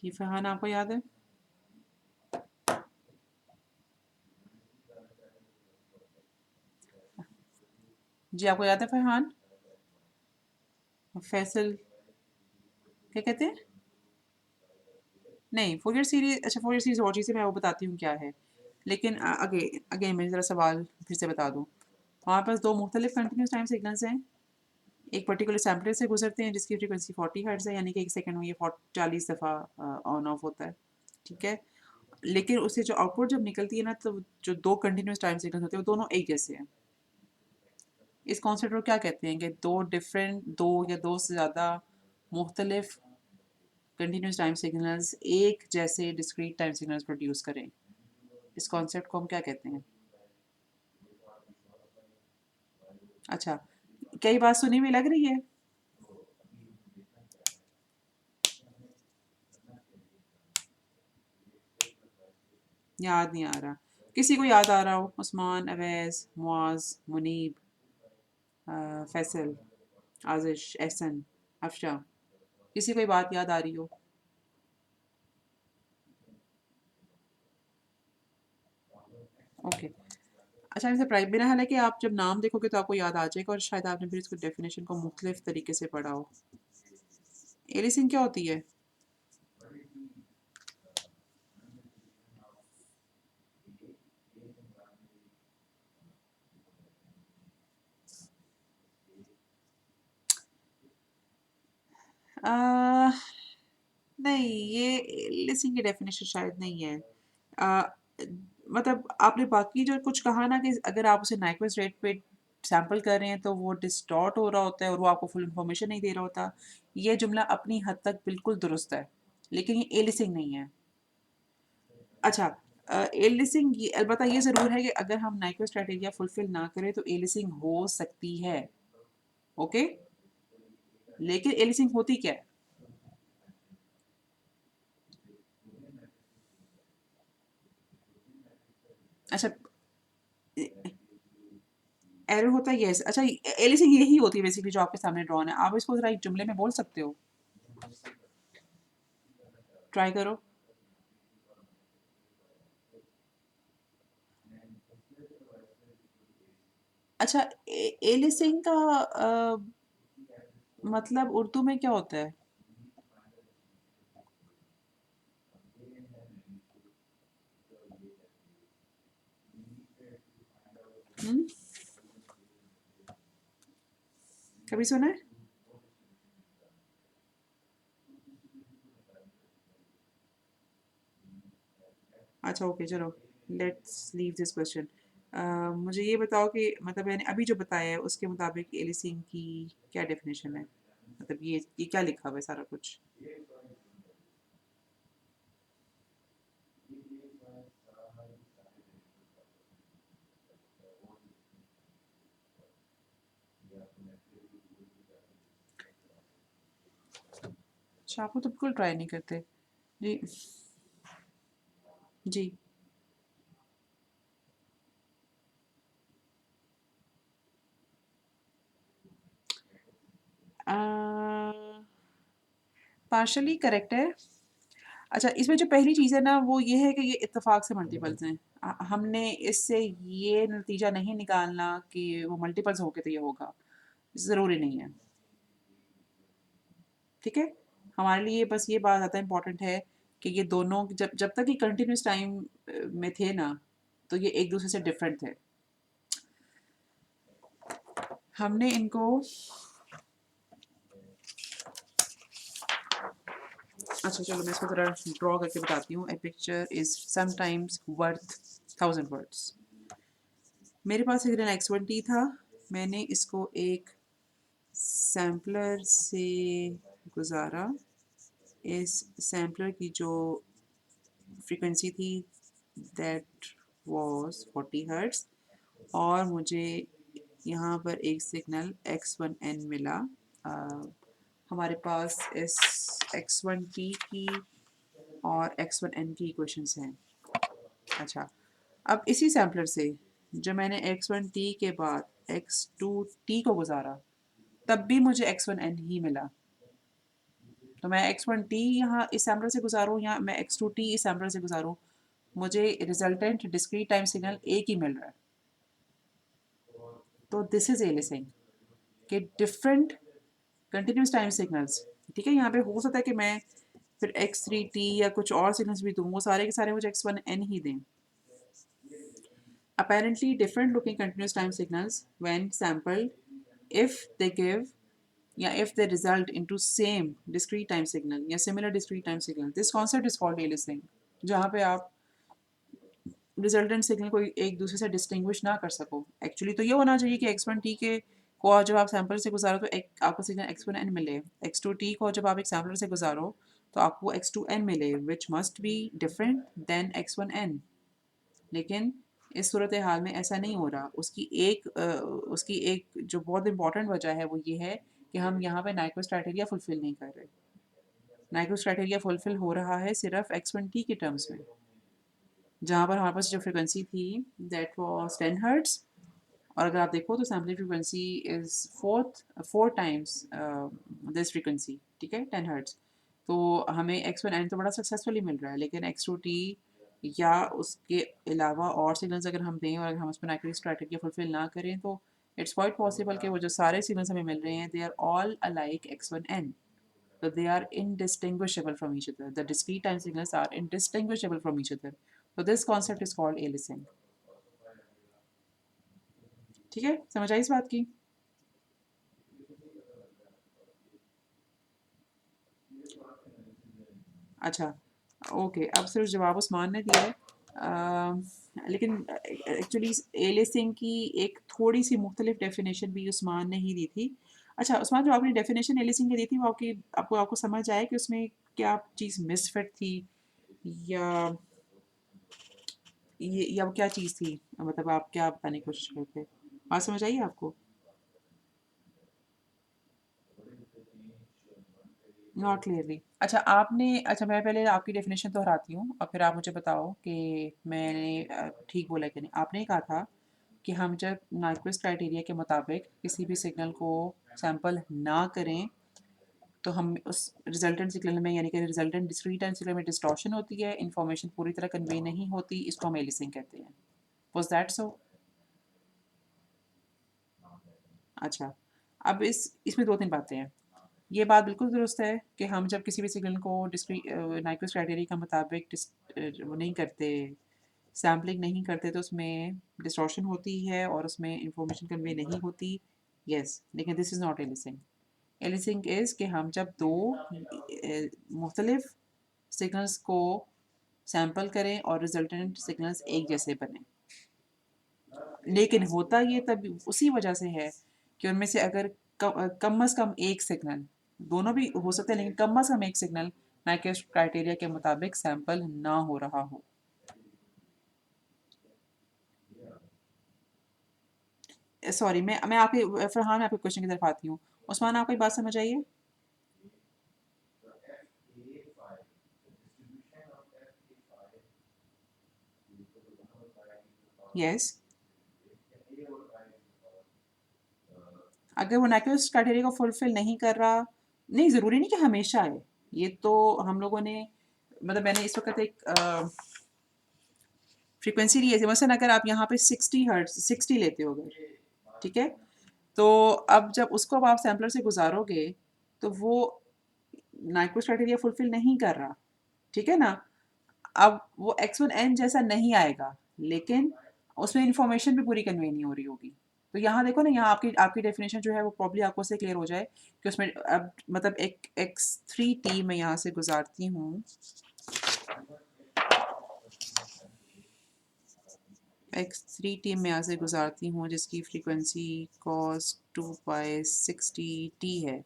ये फरहान आपको याद है? जी आपको याद है फरहान? फैसल क्या कहते हैं? नहीं, फोरियर सीरीज, अच्छा फोरियर सीरीज और चीज़ है, मैं वो बताती हूँ क्या है। लेकिन अगेन अगेन मैं ज़रा सवाल फिर से बता दूँ। हमारे पास दो मुख्तलिफ कंटिन्यूस टाइम सिग्नल्स हैं, एक पर्टिकुलर सैम्पलर से गुजरते हैं जिसकी फ्रीक्वेंसी 40 हर्ट्ज़ है, यानी कि एक सेकंड में ये 40 दफ़ा ऑन ऑफ होता है, ठीक है। लेकिन उससे जो आउटपुट जब निकलती है ना, तो जो दो कंटिन्यूस टाइम सिग्नल्स होते हैं वो दोनों एक जैसे हैं। इस कॉन्सेप्ट को क्या कहते हैं कि दो या दो से ज़्यादा मुख्तलिफ कंटिन्यूस टाइम सिग्नल्स एक जैसे डिस्क्रीट टाइम सिग्नल्स प्रोड्यूस करें, इस कॉन्सेप्ट को हम क्या कहते हैं? अच्छा, क्या ये बात सुनी हुई लग रही है? याद नहीं आ रहा। किसी को याद आ रहा हो? उस्मान, अवैस, मुआज, मुनीब, फैसल, आजिश, एहसन, अफशा, किसी को ये बात याद आ रही हो? ओके। अच्छा, इसे प्राइम मेरा ख्याल है कि आप जब नाम देखोगे तो आपको याद आ जाएगा और शायद आपने फिर इसको डेफिनेशन को मुख्तलिफ तरीके से पढ़ा हो। एलिसिंग क्या होती है? आ, नहीं, ये एलिसिंग की डेफिनेशन शायद नहीं है। आ, मतलब आपने बाकी जो कुछ कहा ना कि अगर आप उसे नाइक्वेस्ट रेट पे सैंपल कर रहे हैं तो वो डिस्टॉर्ट हो रहा होता है और वो आपको फुल इंफॉर्मेशन नहीं दे रहा होता, ये जुमला अपनी हद तक बिल्कुल दुरुस्त है, लेकिन ये एलिसिंग नहीं है। अच्छा, एलिसिंग ये अलबत्ता ये ज़रूर है कि अगर हम नाइक्वेस्ट क्राइटेरिया फुलफिल ना करें तो एलिसिंग हो सकती है, ओके। लेकिन एलिसिंग होती क्या है? अच्छा, एरर होता है, यस। अच्छा, एलिसिंग यही होती है बेसिकली जो आपके सामने ड्रॉन है, आप इसको ज़रा एक जुमले में बोल सकते हो? ट्राई करो। अच्छा, एलिसिंग का मतलब उर्दू में क्या होता है? हम्म, कभी सुना है? अच्छा, ओके, चलो, लेट्स लीव दिस क्वेश्चन। मुझे ये बताओ कि मतलब मैंने अभी जो बताया है उसके मुताबिक एलिसिंग की क्या डेफिनेशन है, मतलब ये क्या लिखा हुआ है सारा कुछ। अच्छा, आप तो बिल्कुल ट्राई नहीं करते। जी। जी। पार्शली करेक्ट है। अच्छा, इसमें जो पहली चीज़ है ना वो ये है कि ये इत्तेफाक से मल्टीपल्स हैं। हमने इससे ये नतीजा नहीं निकालना कि वो मल्टीपल्स होके तो ये होगा, ज़रूरी नहीं है। ठीक है, हमारे लिए बस ये बात ज़्यादा इम्पोर्टेंट है कि ये दोनों जब जब तक ये कंटिन्यूस टाइम में थे ना, तो ये एक दूसरे से डिफरेंट थे। हमने इनको, अच्छा चलो मैं इसको ज़रा ड्रॉ करके बताती हूँ। A picture is sometimes worth 1000 words. मेरे पास सिग्नल X1T था। मैंने इसको एक सैम्पलर से गुजारा। इस सैम्पलर की जो फ्रीक्वेंसी थी दैट वाज 40 हर्ट्ज़, और मुझे यहाँ पर एक सिग्नल X1N मिला। अ, हमारे पास इस X1T की और X1N की इक्वेशंस हैं। अच्छा, अब इसी सैम्पलर से जो मैंने X1T के बाद X2T को गुजारा, तब भी मुझे X1N ही मिला। तो मैं X1T यहाँ इस सैम्पलर से गुजारूँ या मैं X2T इस सैम्पलर से गुजारूँ, मुझे रिजल्टेंट डिस्क्रीट टाइम सिग्नल एक ही मिल रहा है। तो दिस इज एलिसिंग कि डिफरेंट कंटिन्यूस टाइम सिग्नल्स। ठीक है, यहाँ पे हो सकता है कि मैं फिर X3T या कुछ और सिग्नल्स भी दूँ, वो सारे के सारे मुझे X1N ही दें। Apparently different looking continuous time signals when sampled, if they give, yeah, if they result into same discrete time signal या similar discrete time signal, this concept is called aliasing, जहाँ पे आप रिजल्टेंट सिग्नल को एक दूसरे से distinguish ना कर सको। एक्चुअली तो ये होना चाहिए कि X1T के को जब आप सैम्पल से गुजारो तो एक आपको सिग्नल X1N मिले, X2T को जब आप एक सैम्पलर से गुजारो तो आपको X2N मिले, which must be different than X1N। लेकिन इस सूरत हाल में ऐसा नहीं हो रहा। उसकी एक जो बहुत इंपॉर्टेंट वजह है वो ये है कि हम यहाँ पे नाइक्वेस्ट क्राइटेरिया फुलफिल नहीं कर रहे। नाइक्वेस्ट क्राइटेरिया फुलफिल हो रहा है सिर्फ X1T के टर्म्स में, जहाँ पर हमारे पास जो फ्रिक्वेंसी थी दैट वाज 10 हर्ट्ज, और अगर आप देखो तो sampling frequency is four times this frequency. ठीक है, 10 हर्ट्ज। तो हमें X1N तो बड़ा सक्सेसफुली मिल रहा है, लेकिन X2T या उसके अलावा और सिग्नल्स अगर हम दें और अगर हम उस पर नाइक्वेस्ट क्राइटेरिया फुलफिल ना करें तो इट्स क्वाइट पॉसिबल कि वो जो सारे सिग्नल्स हमें मिल रहे हैं they are all alike X1N। So they are indistinguishable from each other. The discrete time signals are indistinguishable from each other. So this concept is called aliasing. ठीक है, समझ आई इस बात की? अच्छा, ओके, अब सिर्फ जवाब उस्मान ने दिया है। लेकिन एक्चुअली एलिसिंग की एक थोड़ी सी मुख्तलिफ डेफिनेशन भी उस्मान ने ही दी थी। अच्छा उस्मान, जो आपने डेफिनेशन एलिसिंग की दी थी वो आपको समझ आया कि उसमें क्या चीज़ मिसफिट थी, या या वो क्या चीज़ थी, मतलब आप क्या बताने की कोशिश करते? बात समझ आई आपको? Not clearly. अच्छा आपने, अच्छा मैं पहले आपकी डेफिनेशन दोहराती हूँ और फिर आप मुझे बताओ कि मैंने ठीक बोला कि नहीं। आपने कहा था कि हम जब नाइक्वेस्ट क्राइटेरिया के मुताबिक किसी भी सिग्नल को सैंपल ना करें तो हम उस रिजल्टेंट सिग्नल में, यानी कि रिजल्टेंट डिस्क्रीट टाइम सिग्नल में डिस्टॉर्शन होती है, इंफॉर्मेशन पूरी तरह कन्वे नहीं होती, इसको हम एलिसिंग कहते हैं। Was that so? अच्छा, अब इसमें दो तीन बातें हैं। ये बात बिल्कुल दुरुस्त है कि हम जब किसी भी सिग्नल को नाइक्वेस्ट क्राइटेरिया के मुताबिक वो नहीं करते, सैम्पलिंग नहीं करते, तो उसमें डिस्टॉर्शन होती है और उसमें इंफॉर्मेशन कन्वे नहीं होती। यस, लेकिन this is not aliasing. Aliasing is कि हम जब दो मुख्तलिफ सिग्नल्स को सैंपल करें और रिजल्टेंट सिग्नल्स एक जैसे बने। लेकिन होता ये तब उसी वजह से है कि उनमें से अगर कम से कम एक सिग्नल, दोनों भी हो सकते हैं लेकिन कम से कम एक सिग्नल नाइक्वेस्ट क्राइटेरिया के मुताबिक सैंपल ना हो रहा हो। सॉरी, मैं आपके फरहान, मैं आपके क्वेश्चन की तरफ आती हूँ। उस्मान, आपको एक बात समझ आई है? यस। अगर वो नाइक्वेस्ट क्राइटेरिया को फुलफिल नहीं कर रहा, नहीं ज़रूरी नहीं कि हमेशा है। ये तो हम लोगों ने, मतलब मैंने इस वक्त एक फ्रीक्वेंसी ली है, मसलन अगर आप यहाँ पे 60 हर्ट्ज 60 लेते हो अगर, ठीक है, तो अब जब उसको अब आप सैम्पलर से गुजारोगे तो वो नाइक्वेस्ट क्राइटेरिया फुलफिल नहीं कर रहा, ठीक है ना। अब वो X1N जैसा नहीं आएगा, लेकिन उसमें इंफॉर्मेशन भी पूरी कन्वे नहीं हो रही होगी। तो यहाँ देखो ना, यहाँ आपकी आपकी डेफिनेशन जो है वो प्रॉब्ली आपको से क्लियर हो जाए कि उसमें अब मतलब एक X3T मैं यहाँ से गुजारती हूँ, X3T में यहाँ से गुजारती हूँ जिसकी फ्रीक्वेंसी cos 2π60T है।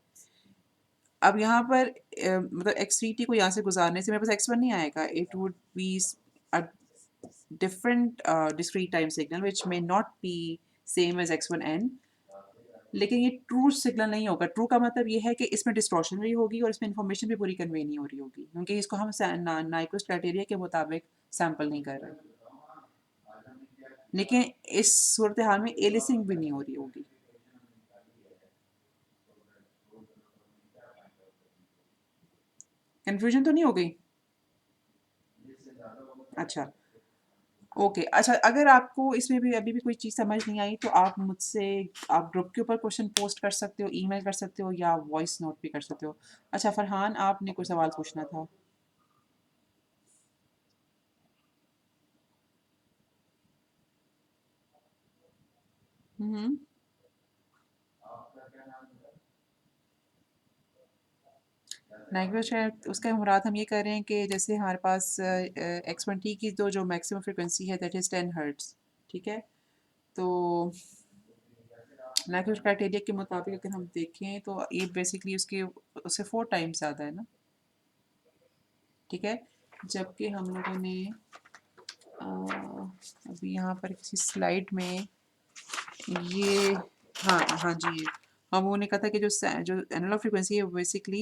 अब यहाँ पर मतलब X3T को यहाँ से गुजारने से मेरे पास X1 नहीं आएगा, it would B a different discrete time signal which may not be same as X1N, लेकिन ये ट्रू सिग्नल नहीं होगा। ट्रू का मतलब ये है कि इसमें डिस्टॉर्शन भी होगी और इसमें इंफॉर्मेशन भी पूरी कन्वे नहीं हो रही होगी, क्योंकि इसको हम नाइक्वेस्ट क्राइटेरिया के मुताबिक सैंपल नहीं कर रहे। लेकिन इस सूरत हाल में एलिसिंग भी नहीं हो रही होगी। कन्फ्यूजन तो नहीं हो गई? अच्छा, ओके। अच्छा, अगर आपको इसमें भी अभी भी कोई चीज़ समझ नहीं आई तो आप मुझसे, आप ग्रुप के ऊपर क्वेश्चन पोस्ट कर सकते हो, ईमेल कर सकते हो या वॉइस नोट भी कर सकते हो। अच्छा फरहान, आपने कोई सवाल पूछना था? हम्म। लैंग्वेज है उसका मुराद हम ये कर रहे हैं कि जैसे हमारे पास X1T की जो मैक्सिमम फ्रिक्वेंसी है दैट इज़ 10 हर्ट्ज, ठीक है। तो लैंग्वेज क्राइटेरिया के मुताबिक अगर हम देखें तो ये बेसिकली उसके उससे 4 टाइम्स ज़्यादा है ना, ठीक है। जबकि हम लोगों ने अभी यहाँ पर किसी स्लाइड में ये, हाँ हाँ जी, हम लोगों ने कहा था कि जो एनालॉग फ्रीक्वेंसी है बेसिकली,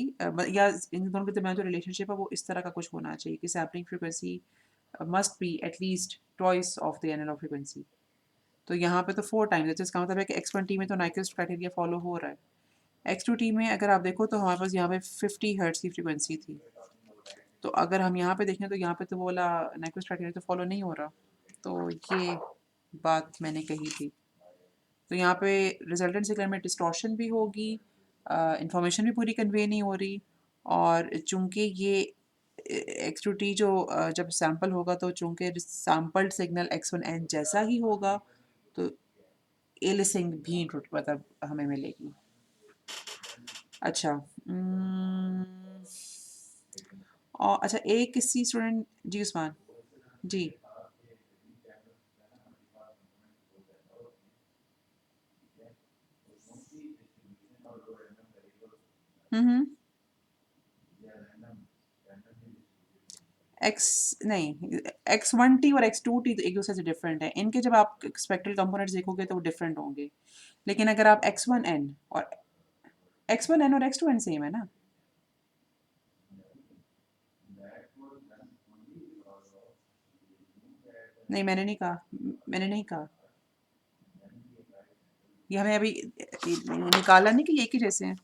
या इन दोनों के दरमियान जो रिलेशनशिप है वो इस तरह का कुछ होना चाहिए कि sampling frequency must be at least twice of the analogue frequency. तो यहाँ पे तो 4 टाइम्स है, जिसका मतलब है कि X1T में तो नाइक्वेस्ट क्राइटेरिया फॉलो हो रहा है। X2T में अगर आप देखो तो हमारे पास यहाँ पे 50 हर्ट्ज की फ्रीक्वेंसी थी, तो अगर हम यहाँ पे देखें तो यहाँ पे तो वो वाला नाइक्वेस्ट क्राइटेरिया तो फॉलो नहीं हो रहा। तो ये बात मैंने कही थी। तो यहाँ पे रिजल्टेंट सिग्नल में डिस्टॉर्शन भी होगी, इंफॉर्मेशन भी पूरी कन्वे नहीं हो रही, और चूंकि ये X2T जो जब सैंपल होगा तो चूंकि सैंपल्ड सिग्नल X1N जैसा ही होगा, तो एलिसिंग भी मतलब हमें मिलेगी। अच्छा, और अच्छा, एक किसी स्टूडेंट, जी उस्मान, जी। हम्म। एक्स नहीं, X1T और X2T तो एक दूसरे से डिफरेंट है। इनके जब आप स्पेक्ट्रल कंपोनेंट्स देखोगे तो वो डिफरेंट होंगे। लेकिन अगर आप X1N और X2N सेम है ना? नहीं, मैंने नहीं कहा, मैंने नहीं कहा। ये हमें अभी निकाला नहीं कि ये एक ही जैसे हैं।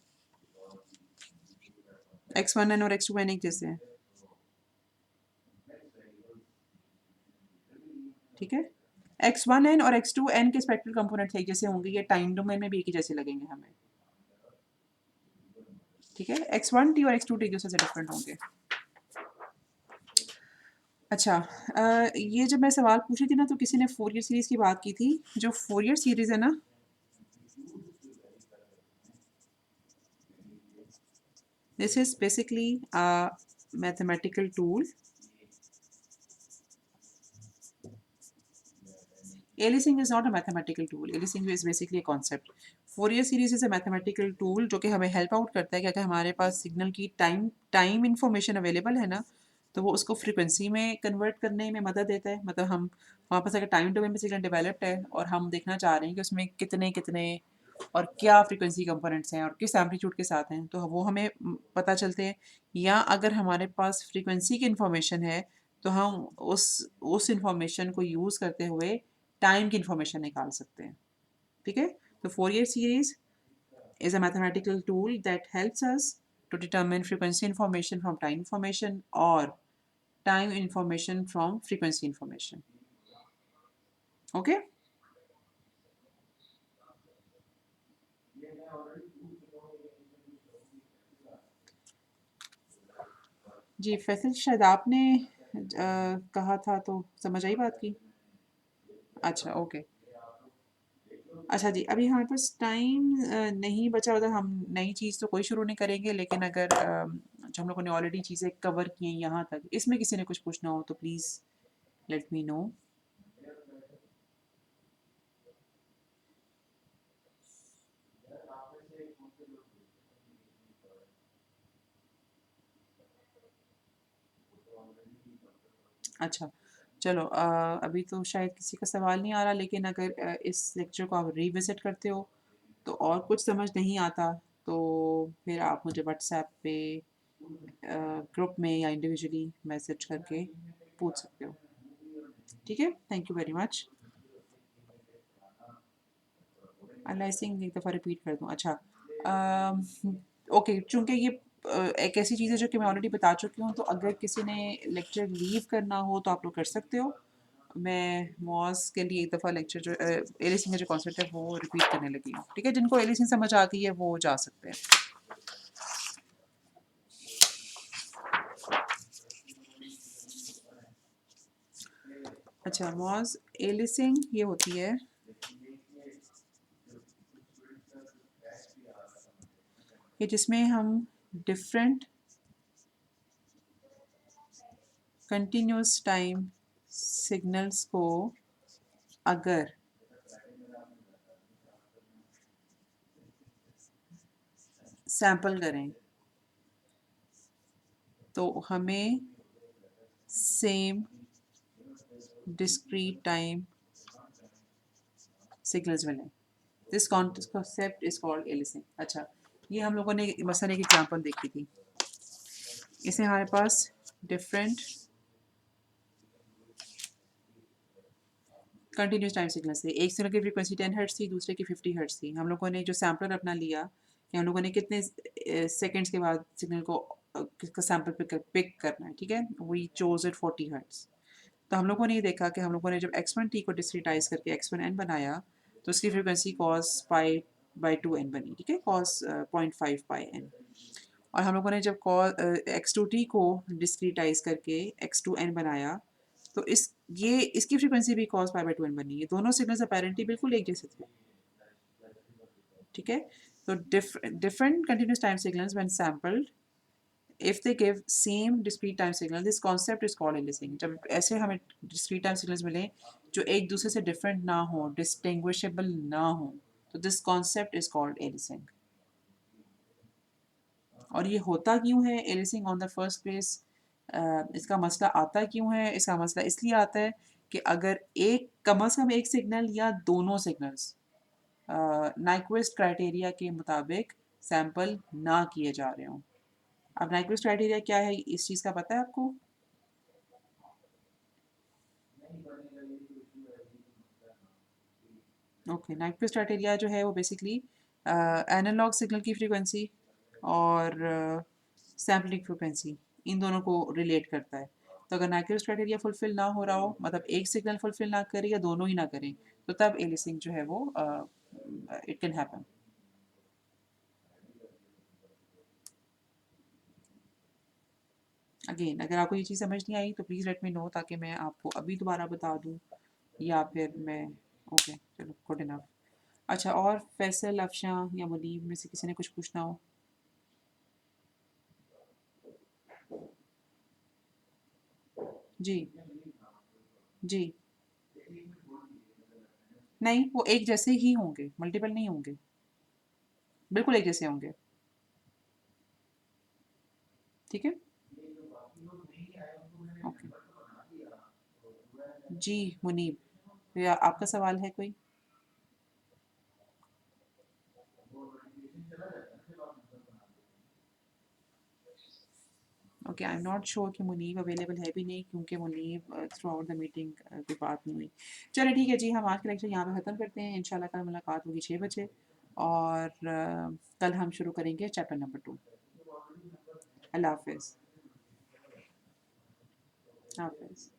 X1N और X2N एक जैसे हैं, ठीक है। X1N और X2N के स्पेक्ट्रल कंपोनेंट्स एक जैसे होंगे, ये टाइम डोमेन में भी एक ही जैसे लगेंगे हमें, ठीक है। X1T और X2T एक दूसरे से डिफरेंट होंगे। अच्छा, ये जब मैं सवाल पूछी थी ना तो किसी ने फोरियर सीरीज़ की बात की थी। जो फोरियर सीरीज़ है ना, this is basically a mathematical tool Aliasing is not a mathematical tool. Aliasing is basically a concept. Fourier series is a mathematical tool जो कि हमें हेल्प आउट करता है कि अगर हमारे पास सिग्नल की टाइम इंफॉर्मेशन अवेलेबल है ना, तो वो उसको फ्रीक्वेंसी में कन्वर्ट करने में मदद देता है। मतलब हम हमारे पास अगर टाइम डोमेन में सिग्नल डेवलप्ड है और हम देखना चाह रहे हैं कि उसमें कितने कितने और क्या फ्रीक्वेंसी कंपोनेंट्स हैं और किस एम्पलीट्यूड के साथ हैं, तो वो हमें पता चलते हैं। या अगर हमारे पास फ्रीक्वेंसी की इंफॉर्मेशन है, तो हम उस इंफॉर्मेशन को यूज़ करते हुए टाइम की इंफॉर्मेशन निकाल सकते हैं। ठीक है, तो Fourier series is a mathematical tool that helps us to determine frequency information from time information or time information from frequency information. Okay? जी फैसल, शायद आपने कहा था, तो समझ आई बात की। अच्छा, ओके। अच्छा जी, अभी हमारे पास टाइम नहीं बचा, उधर हम नई चीज़ तो कोई शुरू नहीं करेंगे, लेकिन अगर जो हम लोगों ने ऑलरेडी चीज़ें कवर की हैं यहाँ तक, इसमें किसी ने कुछ पूछना हो तो प्लीज़ लेट मी नो। अच्छा, चलो अभी तो शायद किसी का सवाल नहीं आ रहा, लेकिन अगर इस लेक्चर को आप रिविज़िट करते हो तो और कुछ समझ नहीं आता, तो फिर आप मुझे व्हाट्सएप पे ग्रुप में या इंडिविजुअली मैसेज करके पूछ सकते हो। ठीक है, thank you very much. Aliasing एक दफ़ा रिपीट कर दूँ? अच्छा, ओके, चूँकि ये एक ऐसी चीज़ है जो कि मैं ऑलरेडी बता चुकी हूँ, तो अगर किसी ने लेक्चर लीव करना हो तो आप लोग कर सकते हो। मैं मॉस के लिए एक दफ़ा लेक्चर जो एलिसिंग का जो कॉन्सेप्ट है वो रिपीट करने लगी हूँ। ठीक है, जिनको एलिसिंग समझ आती है वो जा सकते हैं। अच्छा, मॉस एलिसिंग ये होती है कि जिसमें हम डिफरेंट कंटिन्यूस टाइम सिग्नल्स को अगर सैंपल करें तो हमें सेम डिस्क्रीट टाइम सिग्नल्स मिलें। This concept is called aliasing. अच्छा, ये हम लोगों ने मसलन एक एग्जांपल देखी थी। इसमें हमारे पास डिफरेंट कंटिन्यूस टाइम सिग्नल्स थे। एक सिग्नल की फ्रीक्वेंसी 10 हर्ट्ज थी, दूसरे की 50 हर्ट्ज थी। हम लोगों ने जो सैम्पलर अपना लिया कि हम लोगों ने कितने सेकंड्स के बाद सिग्नल को किसका सैंपल पिक करना है। ठीक है, वी चोज इट 40 हर्ट्ज। तो हम लोगों ने ये देखा कि हम लोगों ने जब x1t को डिस्क्रीटाइज करके x1n बनाया, तो उसकी frequency cos pi by 2n बनी। ठीक है, cos 0.5 पाई n। और हम लोगों ने जब x2t को डिस्क्रीटाइज करके x2n बनाया, तो ये इसकी फ्रीक्वेंसी भी cos पाई बाई 2n बनी। ये दोनों सिग्नल्स अपेरेंटली बिल्कुल एक जैसे थे। ठीक है, तो different continuous time signals when sampled, if they give same discrete time signal, this concept is called aliasing। जब ऐसे हमें discrete time signals मिले जो एक दूसरे से different ना हो, distinguishable ना हो, तो this concept is called aliasing। और ये होता क्यों है aliasing on the first place? इसका मसला आता क्यों है? इसका मसला इसलिए आता है कि अगर एक कम अज़ कम एक सिग्नल या दोनों सिग्नल्स नाइक्वेस्ट क्राइटेरिया के मुताबिक सैंपल ना किए जा रहे हों। अब नाइक्वेस्ट क्राइटेरिया क्या है, इस चीज़ का पता है आपको? ओके, नाइक्वेस्ट क्राइटेरिया जो है वो बेसिकली एनालॉग सिग्नल की फ्रीक्वेंसी और सैम्पलिंग फ्रीक्वेंसी, इन दोनों को रिलेट करता है। तो अगर नाइक्वेस्ट क्राइटेरिया फुलफिल ना हो रहा हो, मतलब एक सिग्नल फुलफिल ना करे या दोनों ही ना करें, तो तब एलिसिंग जो है वो इट कैन हैपन। अगेन, अगर आपको ये चीज़ समझ नहीं आई तो प्लीज़ लेट मी नो, ताकि मैं आपको अभी दोबारा बता दूँ या फिर मैं ओके, चलो गुड इनफ। अच्छा, और फैसल, अफशां या मुनीब में से किसी ने कुछ पूछना हो? जी, जी। नहीं, वो एक जैसे ही होंगे, मल्टीपल नहीं होंगे, बिल्कुल एक जैसे होंगे। ठीक है। ओके। जी मुनीब, या आपका सवाल है कोई? Okay, I am not sure कि मुनीब अवेलेबल है भी नहीं, क्योंकि Munib throughout the meeting कोई बात नहीं हुई। चलो ठीक है जी, हम आज का लेक्चर यहाँ पे ख़त्म करते हैं। इंशाल्लाह कल मुलाकात होगी 6 बजे, और कल हम शुरू करेंगे चैप्टर नंबर 2। अल्लाह हाफिज़। हाफिज़।